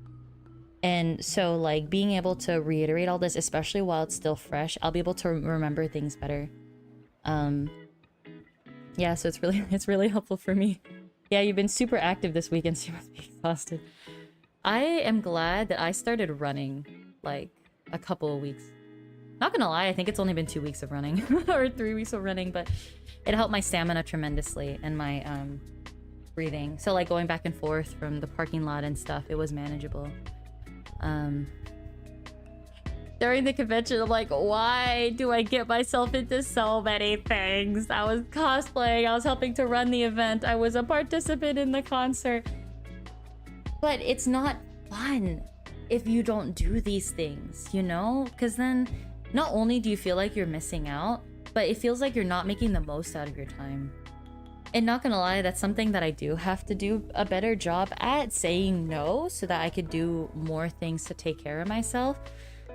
And so like being able to reiterate all this, especially while it's still fresh, I'll be able to remember things better. Yeah, so it's really helpful for me. Yeah, you've been super active this weekend, so you must be exhausted. I am glad that I started running like a couple of weeks. Not gonna lie, I think it's only been 2 weeks of running or 3 weeks of running, but it helped my stamina tremendously and my breathing. So like going back and forth from the parking lot and stuff, it was manageable. During the convention, I'm like, why do I get myself into so many things? I was cosplaying, I was helping to run the event, I was a participant in the concert. But it's not fun if you don't do these things, you know? Because then not only do you feel like you're missing out, but it feels like you're not making the most out of your time. And not gonna lie, that's something that I do have to do a better job at, saying no so that I could do more things to take care of myself.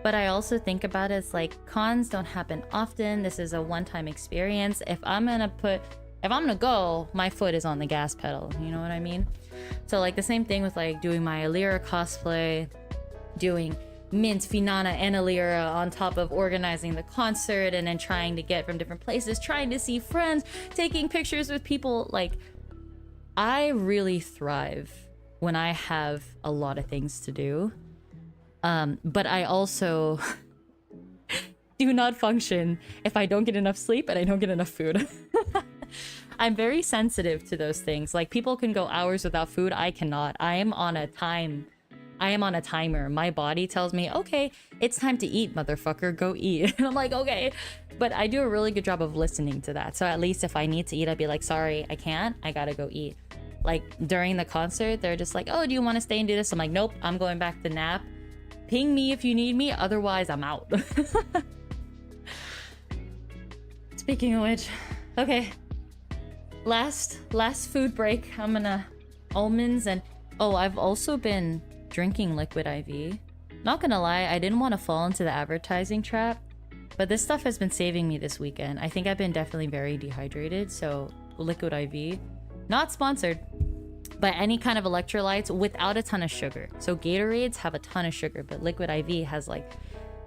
But I also think about it as like, cons don't happen often. This is a one-time experience. If I'm gonna go, my foot is on the gas pedal, you know what I mean? So like the same thing with like doing my Alira cosplay, doing Mint, Finana, and Alira on top of organizing the concert, and then trying to get from different places, trying to see friends, taking pictures with people. Like, I really thrive when I have a lot of things to do. But I also do not function if I don't get enough sleep and I don't get enough food. I'm very sensitive to those things. Like, people can go hours without food. I cannot. I am on a timer. My body tells me, okay, it's time to eat, motherfucker, go eat. And I'm like, okay. But I do a really good job of listening to that. So at least if I need to eat, I'd be like, sorry, I can't. I gotta go eat. Like, during the concert, they're just like, oh, do you want to stay and do this? I'm like, nope, I'm going back to nap. Ping me if you need me, otherwise I'm out. Speaking of which, okay. Last food break. I'm gonna almonds and I've also been drinking liquid IV. Not gonna lie, I didn't want to fall into the advertising trap, but this stuff has been saving me this weekend. I think I've been definitely very dehydrated, so liquid IV. Not sponsored, but any kind of electrolytes without a ton of sugar. So Gatorades have a ton of sugar, but liquid IV has like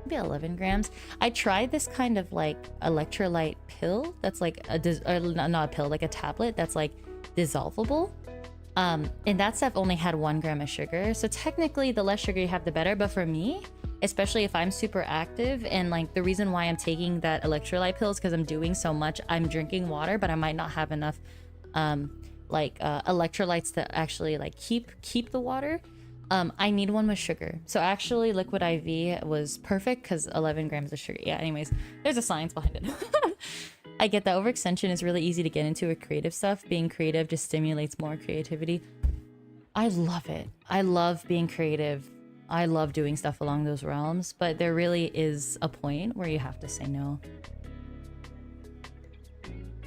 maybe 11 grams. I tried this kind of like electrolyte pill that's like not a pill, like a tablet that's like dissolvable. And that stuff only had 1 gram of sugar. So technically the less sugar you have, the better. But for me, especially if I'm super active, and like the reason why I'm taking that electrolyte pill is because I'm doing so much. I'm drinking water, but I might not have enough electrolytes to actually like keep the water. I need one with sugar. So actually liquid IV was perfect because 11 grams of sugar. Yeah, anyways, there's a science behind it. I get that overextension is really easy to get into with creative stuff. Being creative just stimulates more creativity. I love it. I love being creative. I love doing stuff along those realms, but there really is a point where you have to say no.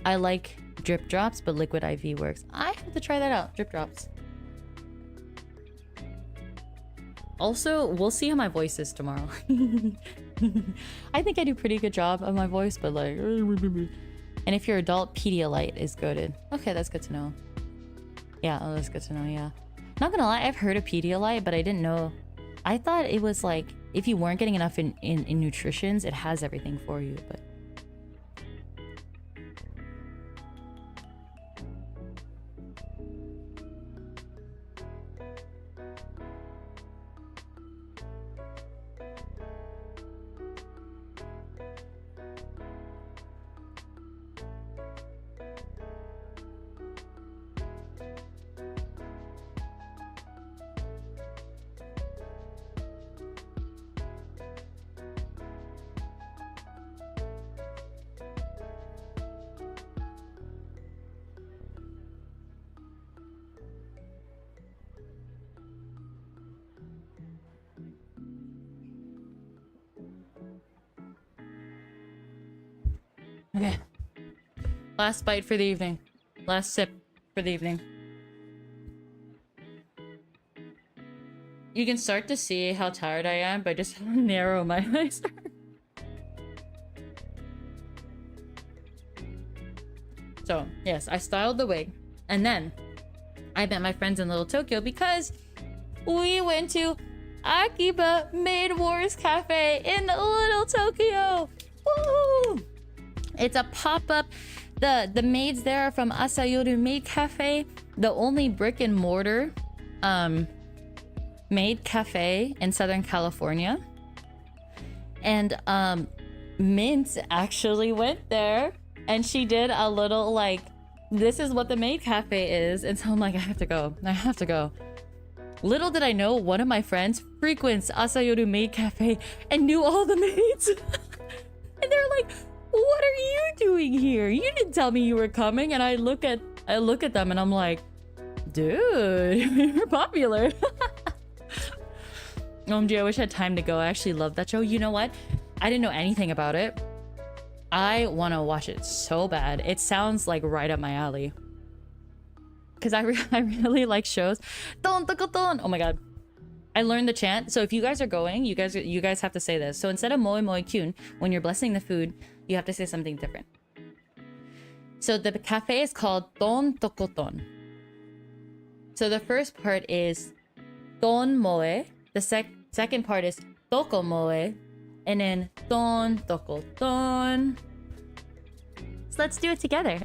I like Drip drops, but liquid IV works. I have to try that out. Drip drops. Also, we'll see how my voice is tomorrow. I think I do pretty good job of my voice, but like... And if you're adult, Pedialyte is goated. Okay, that's good to know. Yeah, oh, that's good to know, yeah. Not gonna lie, I've heard of Pedialyte, but I didn't know... I thought it was like, if you weren't getting enough in nutritions, it has everything for you, but... Okay. Last bite for the evening. Last sip for the evening. You can start to see how tired I am by just how narrow my eyes are. So, yes, I styled the wig. And then, I met my friends in Little Tokyo because we went to Akiba Maid Wars Cafe in Little Tokyo! Woo! It's a pop-up. The maids there are from Asayoru Maid Cafe, the only brick and mortar maid cafe in Southern California. And Mint actually went there and she did a little like, this is what the maid cafe is. And so I'm like, I have to go. I have to go. Little did I know, one of my friends frequents Asayoru Maid Cafe and knew all the maids. And they're like, what are you doing here? You didn't tell me you were coming. And I look at them and I'm like, dude, you're popular. OMG, I wish I had time to go. I actually love that show. You know what? I didn't know anything about it. I want to watch it so bad. It sounds like right up my alley. Because I really like shows. Don toko don. Oh my god. I learned the chant. So if you guys are going, you guys have to say this. So instead of moe moe kyun, when you're blessing the food, you have to say something different. So the cafe is called Don Toko Don. So the first part is Don Moe. The second part is Toko Moe. And then Don Toko Don. So let's do it together.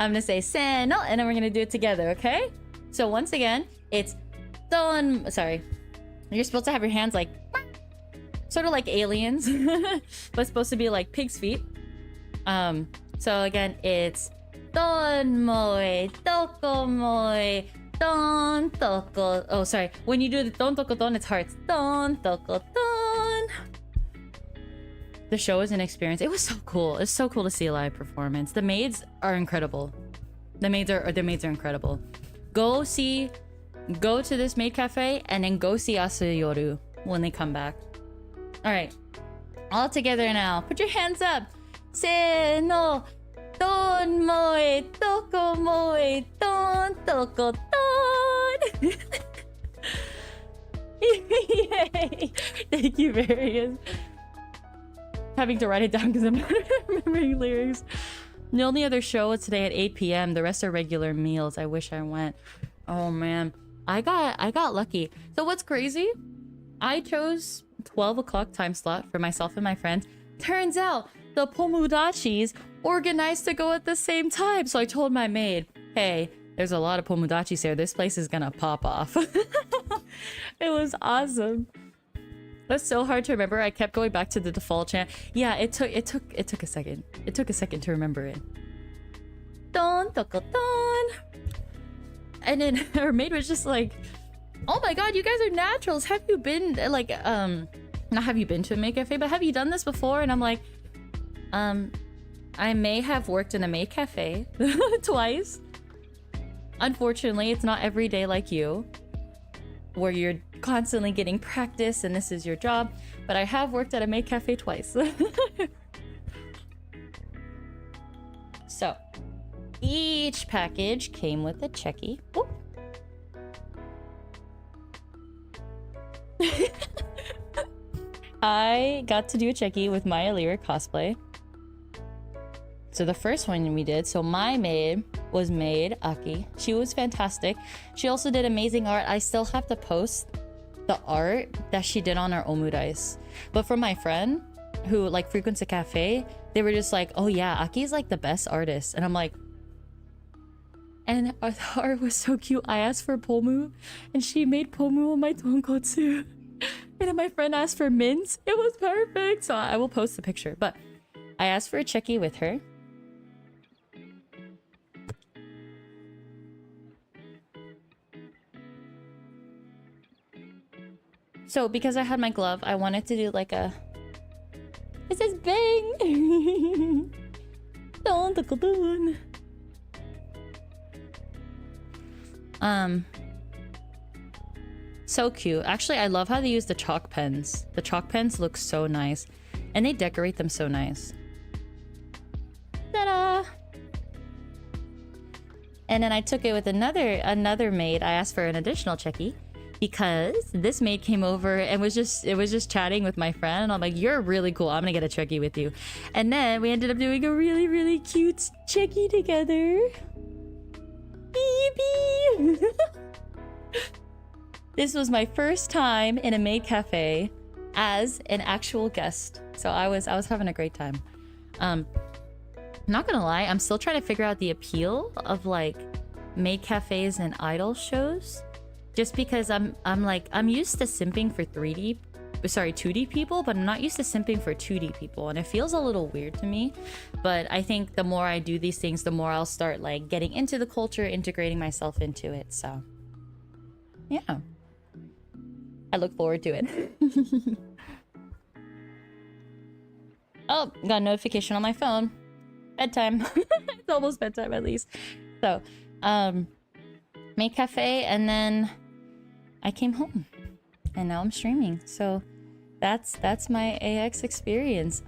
I'm gonna say Seno, and then we're gonna do it together, okay? So once again, it's Don... Sorry. You're supposed to have your hands like... Sort of like aliens, but supposed to be like pig's feet. So again, it's Don Moe, Toko Moe, Don Toko... Oh, sorry. When you do the Don Toko Don, it's hearts. Don Toko Don. The show is an experience. It was so cool. It's so cool to see a live performance. The maids are incredible. The maids are incredible. Go to this maid cafe and then go see Asayoru when they come back. All right, all together now. Put your hands up. Se no, don moe, toko moe, don toko don. Yay! Thank you, Various. Having to write it down because I'm not remembering lyrics. The only other show is today at 8 p.m. The rest are regular meals. I wish I went. Oh man, I got lucky. So what's crazy? I chose 12 o'clock time slot for myself and my friends. Turns out the pomudachis organized to go at the same time. So I told my maid, hey, there's a lot of pomudachis here. This place is gonna pop off. It was awesome. That's so hard to remember. I kept going back to the default chant. Yeah, it took a second. It took a second to remember it. Don toko don. And then her maid was just like, oh my god, you guys are naturals. Have you been like not have you been to a maid cafe, but have you done this before? And I'm like, I may have worked in a maid cafe twice. Unfortunately, it's not every day like you, where you're constantly getting practice and this is your job, but I have worked at a maid cafe twice. So each package came with a checkie. Oh. I got to do a checkie with my Alira cosplay. So the first one we did, so my maid was maid Aki. She was fantastic. She also did amazing art. I still have to post the art that she did on our omudais. But for my friend who like frequents a cafe, they were just like, oh yeah, Aki's like the best artist. And I'm like, and the art was so cute. I asked for pomu and she made pomu on my tonkotsu. And then my friend asked for mint. It was perfect. So I will post the picture. But I asked for a checkie with her. So because I had my glove, I wanted to do like a... It says bang! So cute. Actually, I love how they use the chalk pens. The chalk pens look so nice. And they decorate them so nice. Ta-da! And then I took it with another maid. I asked for an additional checkie. Because this maid came over and was just chatting with my friend. And I'm like, you're really cool. I'm gonna get a checkie with you. And then we ended up doing a really, really cute checkie together. Beep. This was my first time in a maid cafe as an actual guest. So I was having a great time. Not gonna lie, I'm still trying to figure out the appeal of like maid cafes and idol shows. Just because I'm used to simping for 2D people, but I'm not used to simping for 2D people, and it feels a little weird to me. But I think the more I do these things, the more I'll start like getting into the culture, integrating myself into it. So yeah, I look forward to it. Oh, got a notification on my phone. Bedtime. It's almost bedtime at least. So maid cafe, and then I came home and now I'm streaming. So that's my AX experience.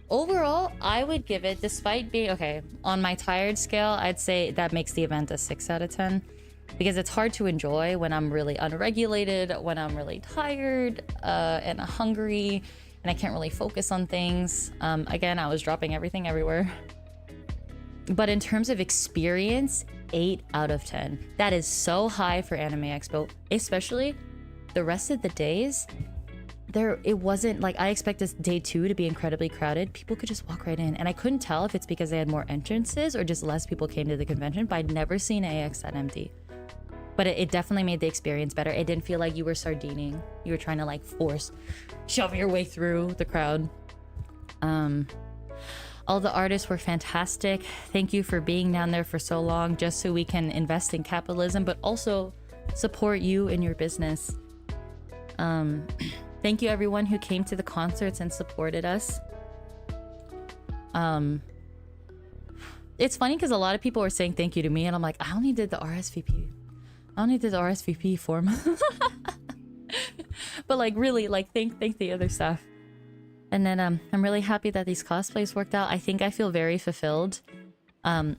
Overall, I would give it, despite being okay on my tired scale, I'd say that makes the event a 6 out of 10, because it's hard to enjoy when I'm really unregulated, when I'm really tired and hungry and I can't really focus on things. Again, I was dropping everything everywhere. But in terms of experience, 8 out of 10. That is so high for Anime Expo, especially the rest of the days. It wasn't like I expected day 2 to be incredibly crowded. People could just walk right in, and I couldn't tell if it's because they had more entrances or just less people came to the convention, but I'd never seen AX that empty. But it definitely made the experience better. It didn't feel like you were sardining. You were trying to like shove your way through the crowd. All the artists were fantastic. Thank you for being down there for so long, just so we can invest in capitalism, but also support you in your business. Thank you everyone who came to the concerts and supported us. It's funny because a lot of people were saying thank you to me, and I'm like, I only did the RSVP. I only did the RSVP form. But like really, like thank the other staff. And then I'm really happy that these cosplays worked out. I think I feel very fulfilled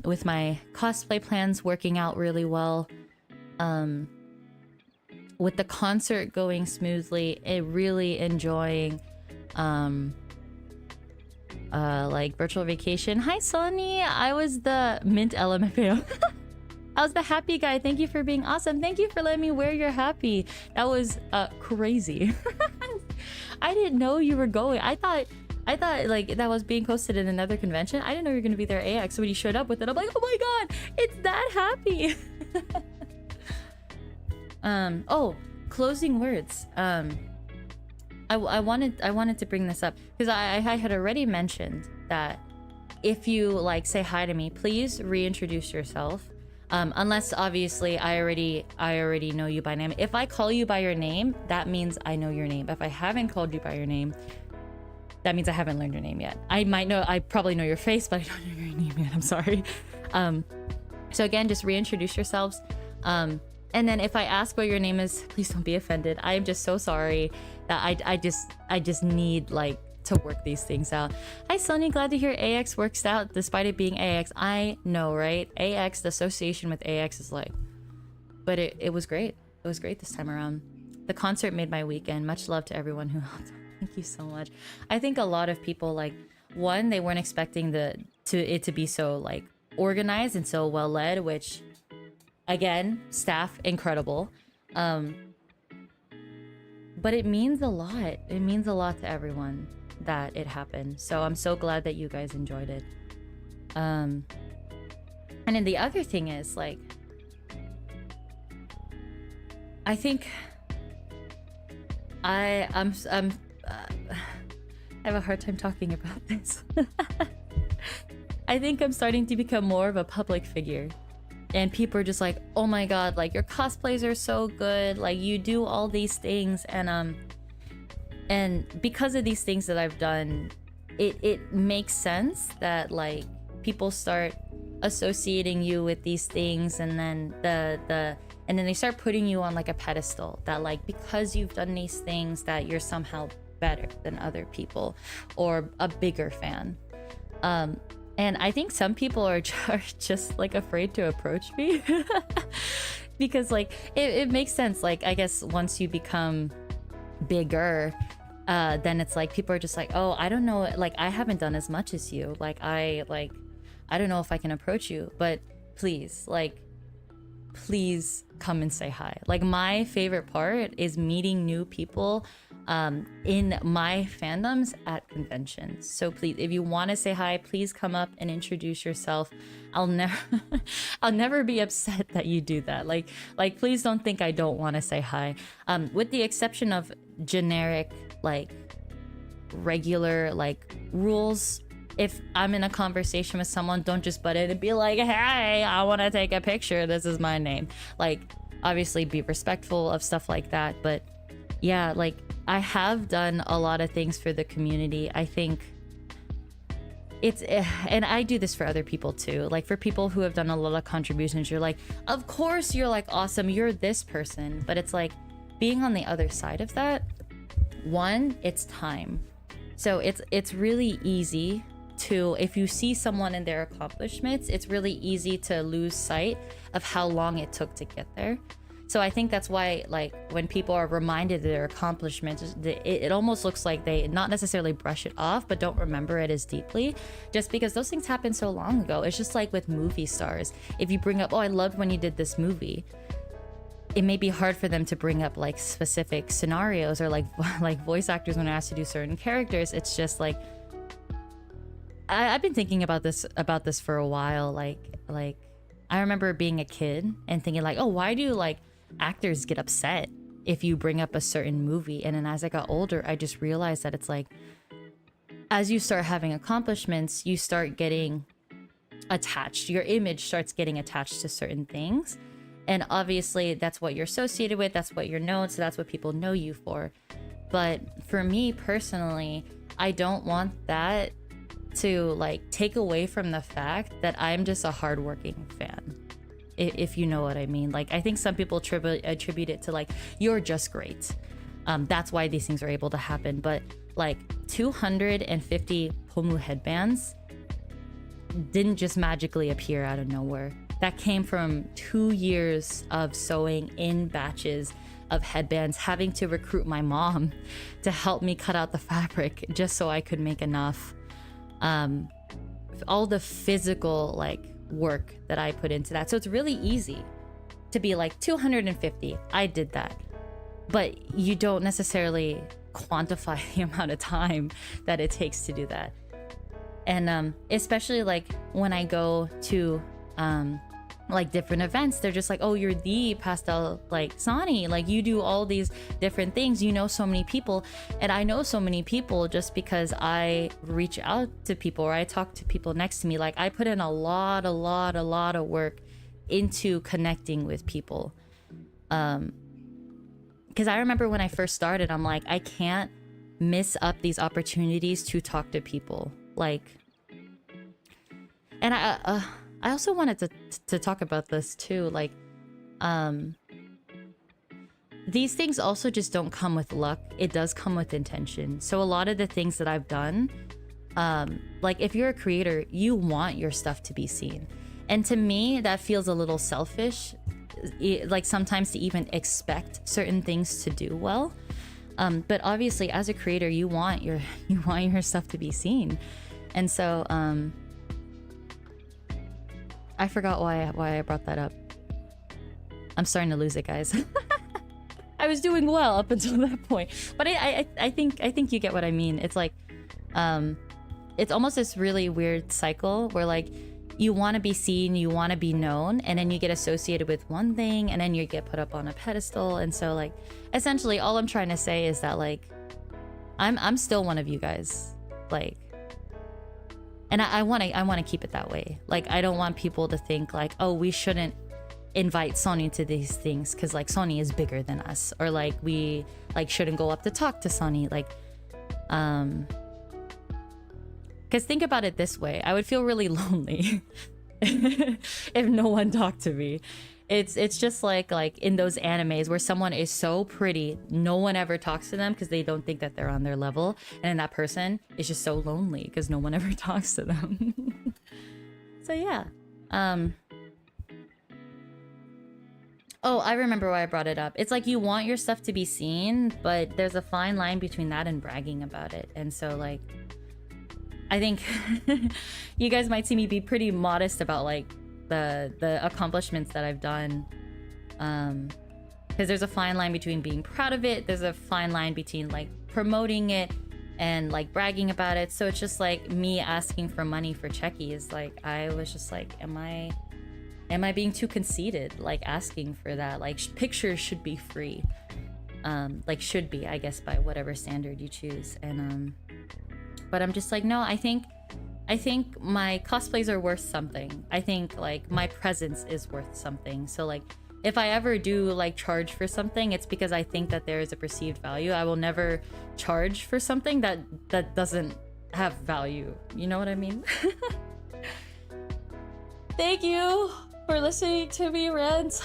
with my cosplay plans working out really well. With the concert going smoothly, really enjoying like virtual vacation. Hi Sonny, I was the mint LMFAO. I was the happy guy. Thank you for being awesome. Thank you for letting me wear your happy. That was crazy. I didn't know you were going. I thought like that was being posted in another convention. I didn't know you were gonna be there AX. So when you showed up with it, I'm like, oh my god, it's that happy. Oh, closing words. I wanted to bring this up because I had already mentioned that if you like say hi to me, please reintroduce yourself. Unless obviously I already know you by name. If I call you by your name, that means I know your name. If I haven't called you by your name, that means I haven't learned your name yet. I probably know your face, but I don't know your name yet. I'm sorry. So again, just reintroduce yourselves. And then if I ask what your name is, please don't be offended. I am just so sorry that I just need like to work these things out. Hi Sonny, glad to hear AX works out despite it being AX. I know, right? AX, the association with AX is like, but it was great. It was great this time around. The concert made my weekend. Much love to everyone who helped. Thank you so much. I think a lot of people, like, one, they weren't expecting it to be so like organized and so well led, which again, staff incredible. But it means a lot. It means a lot to everyone that it happened. So I'm so glad that you guys enjoyed it. And then the other thing is, like, I think I have a hard time talking about this. I think I'm starting to become more of a public figure. And people are just like, oh my god, like, your cosplays are so good, like, you do all these things. And because of these things that I've done, it makes sense that, like, people start associating you with these things, and then and then they start putting you on like a pedestal, that like, because you've done these things, that you're somehow better than other people or a bigger fan. And I think some people are just like afraid to approach me because like it makes sense. Like, I guess once you become bigger, then it's like people are just like, oh, I don't know, like, I haven't done as much as you. Like, I don't know if I can approach you, but please, like, please come and say hi. Like, my favorite part is meeting new people in my fandoms at conventions. So please, if you want to say hi, please come up and introduce yourself. I'll never be upset that you do that. Like please don't think I don't want to say hi. With the exception of generic, like, regular, like, rules. If I'm in a conversation with someone, don't just butt in and be like, hey, I want to take a picture, this is my name. Like, obviously be respectful of stuff like that. But yeah, like, I have done a lot of things for the community. I think it's, and I do this for other people too. Like, for people who have done a lot of contributions, you're like, of course you're like awesome, you're this person. But it's like, being on the other side of that, one, it's time. So it's really easy to, if you see someone and their accomplishments, it's really easy to lose sight of how long it took to get there. So I think that's why, like, when people are reminded of their accomplishments, it almost looks like they not necessarily brush it off, but don't remember it as deeply, just because those things happened so long ago. It's just like with movie stars. If you bring up, oh, I loved when you did this movie, it may be hard for them to bring up like specific scenarios, or like voice actors when asked to do certain characters. It's just like, I've been thinking about this for a while. Like I remember being a kid and thinking like, oh, why do like actors get upset if you bring up a certain movie? And then as I got older, I just realized that it's like, as you start having accomplishments, you start getting attached. Your image starts getting attached to certain things. And obviously that's what you're associated with, that's what you're known, so that's what people know you for. But for me personally, I don't want that to like take away from the fact that I'm just a hardworking fan, if you know what I mean. Like, I think some people attribute it to like, you're just great. That's why these things are able to happen. But like 250 Pomu headbands didn't just magically appear out of nowhere. That came from 2 years of sewing in batches of headbands, having to recruit my mom to help me cut out the fabric just so I could make enough. All the physical like work that I put into that. So it's really easy to be like 250. I did that. But you don't necessarily quantify the amount of time that it takes to do that. And especially like when I go to like different events, they're just like, oh, you're the pastel like Soni, like you do all these different things, you know so many people. And I know so many people just because I reach out to people, or I talk to people next to me. Like, I put in a lot of work into connecting with people, because I remember when I first started, I'm like, I can't miss up these opportunities to talk to people. Like, and I also wanted to talk about this too. Like, these things also just don't come with luck. It does come with intention. So a lot of the things that I've done, like if you're a creator, you want your stuff to be seen. And to me, that feels a little selfish, like sometimes to even expect certain things to do well. But obviously as a creator, you want your stuff to be seen. And so I forgot why I brought that up. I'm starting to lose it, guys. I was doing well up until that point, but I think you get what I mean. It's like it's almost this really weird cycle where like you want to be seen, you want to be known, and then you get associated with one thing, and then you get put up on a pedestal. And so like essentially all I'm trying to say is that like I'm still one of you guys, like, and I want to keep it that way. Like I don't want people to think like, oh, we shouldn't invite Soni to these things because like Soni is bigger than us, or like we like shouldn't go up to talk to Soni, like because think about it this way, I would feel really lonely if no one talked to me. It's just like in those animes where someone is so pretty, no one ever talks to them because they don't think that they're on their level, and then that person is just so lonely because no one ever talks to them. So yeah. Oh, I remember why I brought it up. It's like you want your stuff to be seen, but there's a fine line between that and bragging about it. And so like, I think you guys might see me be pretty modest about like the accomplishments that I've done. Because there's a fine line between being proud of it. There's a fine line between like promoting it and like bragging about it. So it's just like me asking for money for Checky is like, I was just like, am I being too conceited, like asking for that? Like pictures should be free, like should be, I guess, by whatever standard you choose. And but I'm just like, no, I think my cosplays are worth something. I think like my presence is worth something. So like if I ever do like charge for something, it's because I think that there is a perceived value. I will never charge for something that doesn't have value. You know what I mean? Thank you for listening to me rant.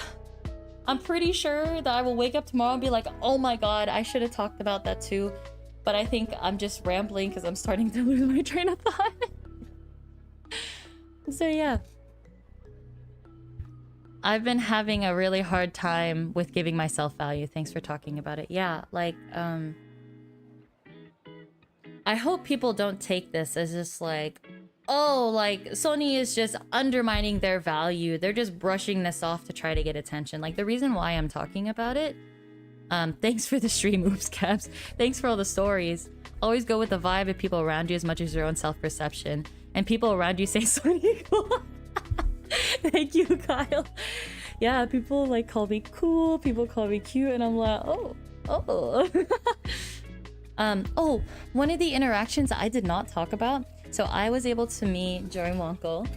I'm pretty sure that I will wake up tomorrow and be like, oh my god, I should have talked about that too. But I think I'm just rambling because I'm starting to lose my train of thought. So yeah. I've been having a really hard time with giving myself value. Thanks for talking about it. Yeah, like, I hope people don't take this as just like, oh, like Soni is just undermining their value. They're just brushing this off to try to get attention. Like the reason why I'm talking about it, thanks for the stream, oops caps. Thanks for all the stories. Always go with the vibe of people around you as much as your own self-perception. And people around you say Soni cool. Thank you, Kyle. Yeah, people like call me cool, people call me cute, and I'm like, oh. Oh, one of the interactions I did not talk about. So I was able to meet Joey Wonko.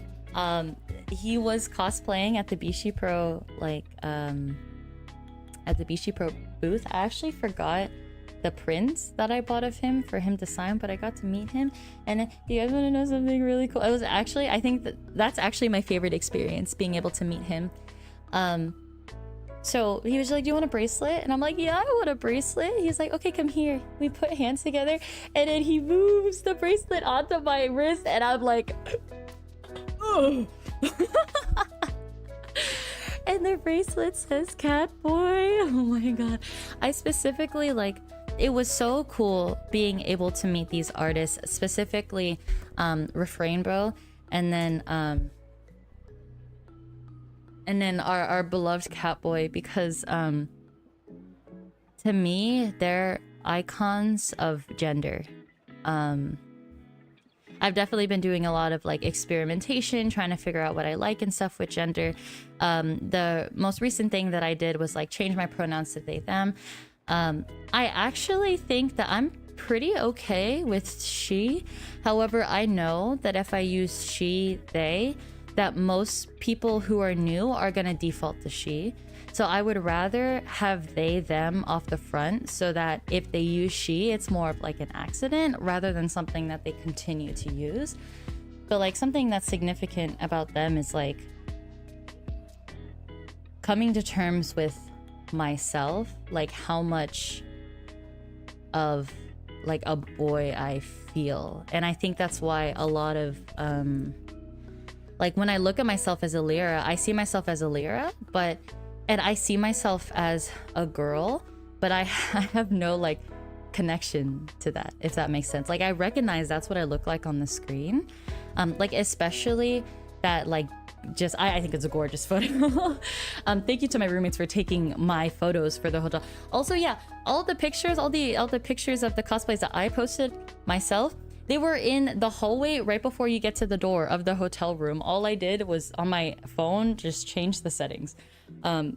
He was cosplaying at the Bishi Pro, like, at the Bishi Pro booth. I actually forgot the prints that I bought of him for him to sign, but I got to meet him. And you guys want to know something really cool? It was actually, I think that's actually my favorite experience, being able to meet him. So he was like, do you want a bracelet? And I'm like, yeah, I want a bracelet. He's like, okay, come here. We put hands together, and then he moves the bracelet onto my wrist, and I'm like, oh. And the bracelet says Catboy. Oh my god. I specifically, like, it was so cool being able to meet these artists, specifically Refrain Bro, and then our beloved Catboy, because to me they're icons of gender. I've definitely been doing a lot of like experimentation, trying to figure out what I like and stuff with gender. The most recent thing that I did was like change my pronouns to they them. I actually think that I'm pretty okay with she. However, I know that if I use she, they, that most people who are new are gonna default to she. So I would rather have they, them off the front, so that if they use she, it's more of like an accident rather than something that they continue to use. But like something that's significant about them is like coming to terms with myself, like how much of like a boy I feel. And I think that's why a lot of like when I look at myself as a Lyra, I see myself as a Lyra, and I see myself as a girl, but I have no like connection to that, if that makes sense. Like I recognize that's what I look like on the screen, like especially that like just I think it's a gorgeous photo. Thank you to my roommates for taking my photos for the hotel. Also, yeah, all the pictures of the cosplays that I posted myself, they were in the hallway right before you get to the door of the hotel room. All I did was on my phone just change the settings. But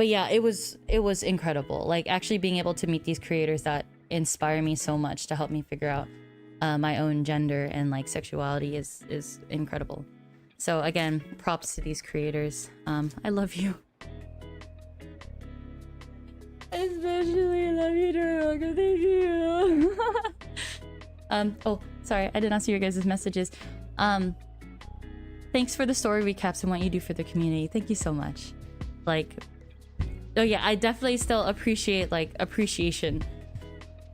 yeah, it was incredible. Like actually being able to meet these creators that inspire me so much to help me figure out my own gender and like sexuality is incredible. So again, props to these creators. I love you. Especially love you, Dorota. Thank you. Oh, sorry, I did not see your guys' messages. Thanks for the story recaps and what you do for the community. Thank you so much. Like, oh yeah, I definitely still appreciate like appreciation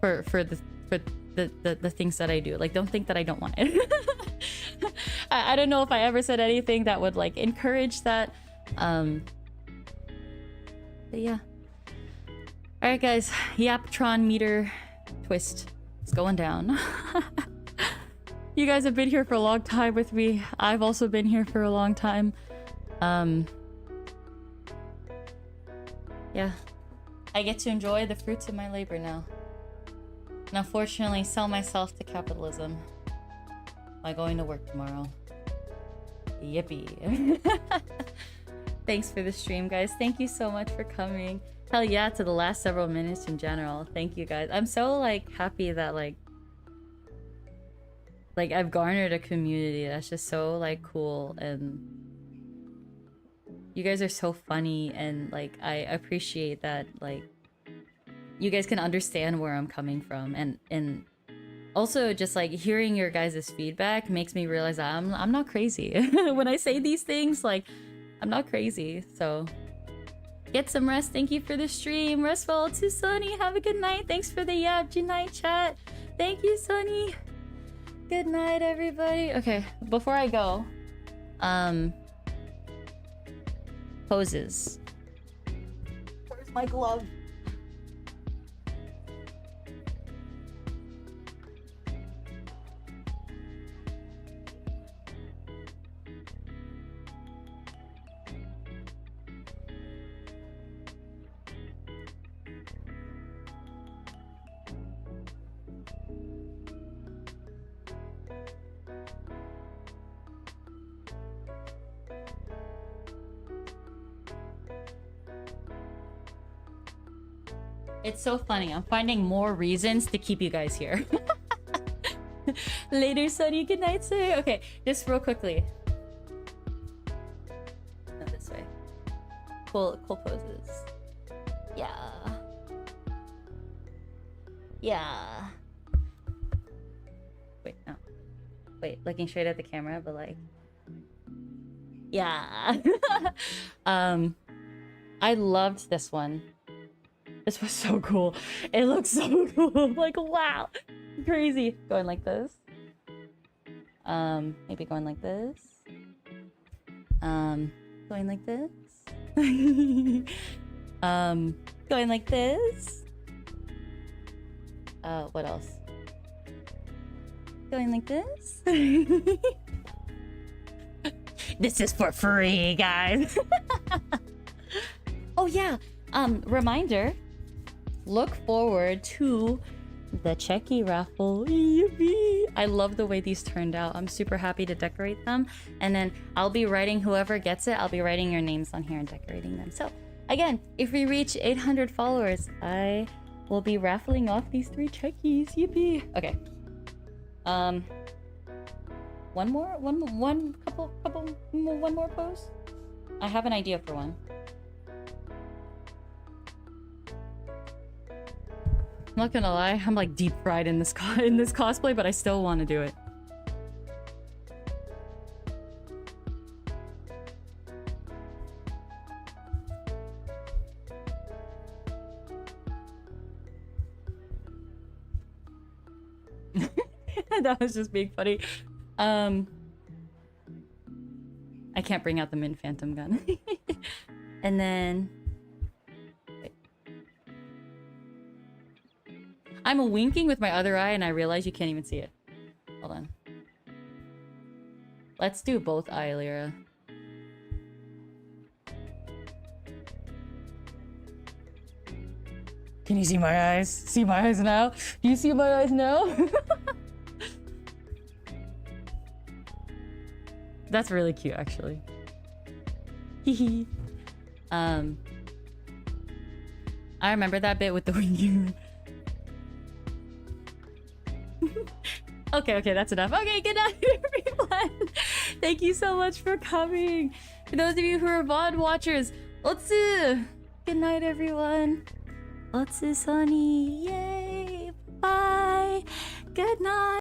for the things that I do. Like, don't think that I don't want it. I don't know if I ever said anything that would like encourage that. But yeah. All right, guys. Yaptron meter twist. It's going down. You guys have been here for a long time with me. I've also been here for a long time. Yeah. I get to enjoy the fruits of my labor now. And unfortunately sell myself to capitalism by going to work tomorrow. Yippee. Thanks for the stream, guys. Thank you so much for coming. Hell yeah, to the last several minutes in general. Thank you, guys. I'm so like happy that like I've garnered a community that's just so like cool, and you guys are so funny, and like I appreciate that like you guys can understand where I'm coming from, and also just like hearing your guys' feedback makes me realize that I'm not crazy. When I say these things, like I'm not crazy. So get some rest. Thank you for the stream. Restful to Sunny. Have a good night. Thanks for the yap. Good night, chat. Thank you, Sunny. Good night, everybody. Okay, before I go, poses. Where's my glove? It's so funny. I'm finding more reasons to keep you guys here. Later, Sunny. Good night, sir. Okay, just real quickly. No, this way. Cool poses. Yeah. Yeah. Wait, no. Wait, looking straight at the camera, but like... Yeah. I loved this one. This was so cool. It looks so cool. Like, wow. Crazy. Going like this. Maybe going like this. Going like this. Going like this. What else? Going like this. This is for free, guys. Oh yeah. Reminder. Look forward to the Checky raffle. Yippee! I love the way these turned out. I'm super happy to decorate them. And then I'll be writing, whoever gets it, I'll be writing your names on here and decorating them. So again, if we reach 800 followers, I will be raffling off these 3 Checkies. Yippee! Okay. One more pose? I have an idea for one. I'm not gonna lie, I'm like deep fried in this cosplay, but I still want to do it. That was just being funny. I can't bring out the Min Phantom gun. And then... Wait. I'm winking with my other eye and I realize you can't even see it. Hold on. Let's do both eye, Lyra. Can you see my eyes? See my eyes now? Do you see my eyes now? That's really cute, actually. Hee I remember that bit with the winking. Okay, that's enough. Okay, good night, everyone. Thank you so much for coming. For those of you who are VOD watchers, ZATSU. Good night, everyone. ZATSU Soni. Yay. Bye. Good night.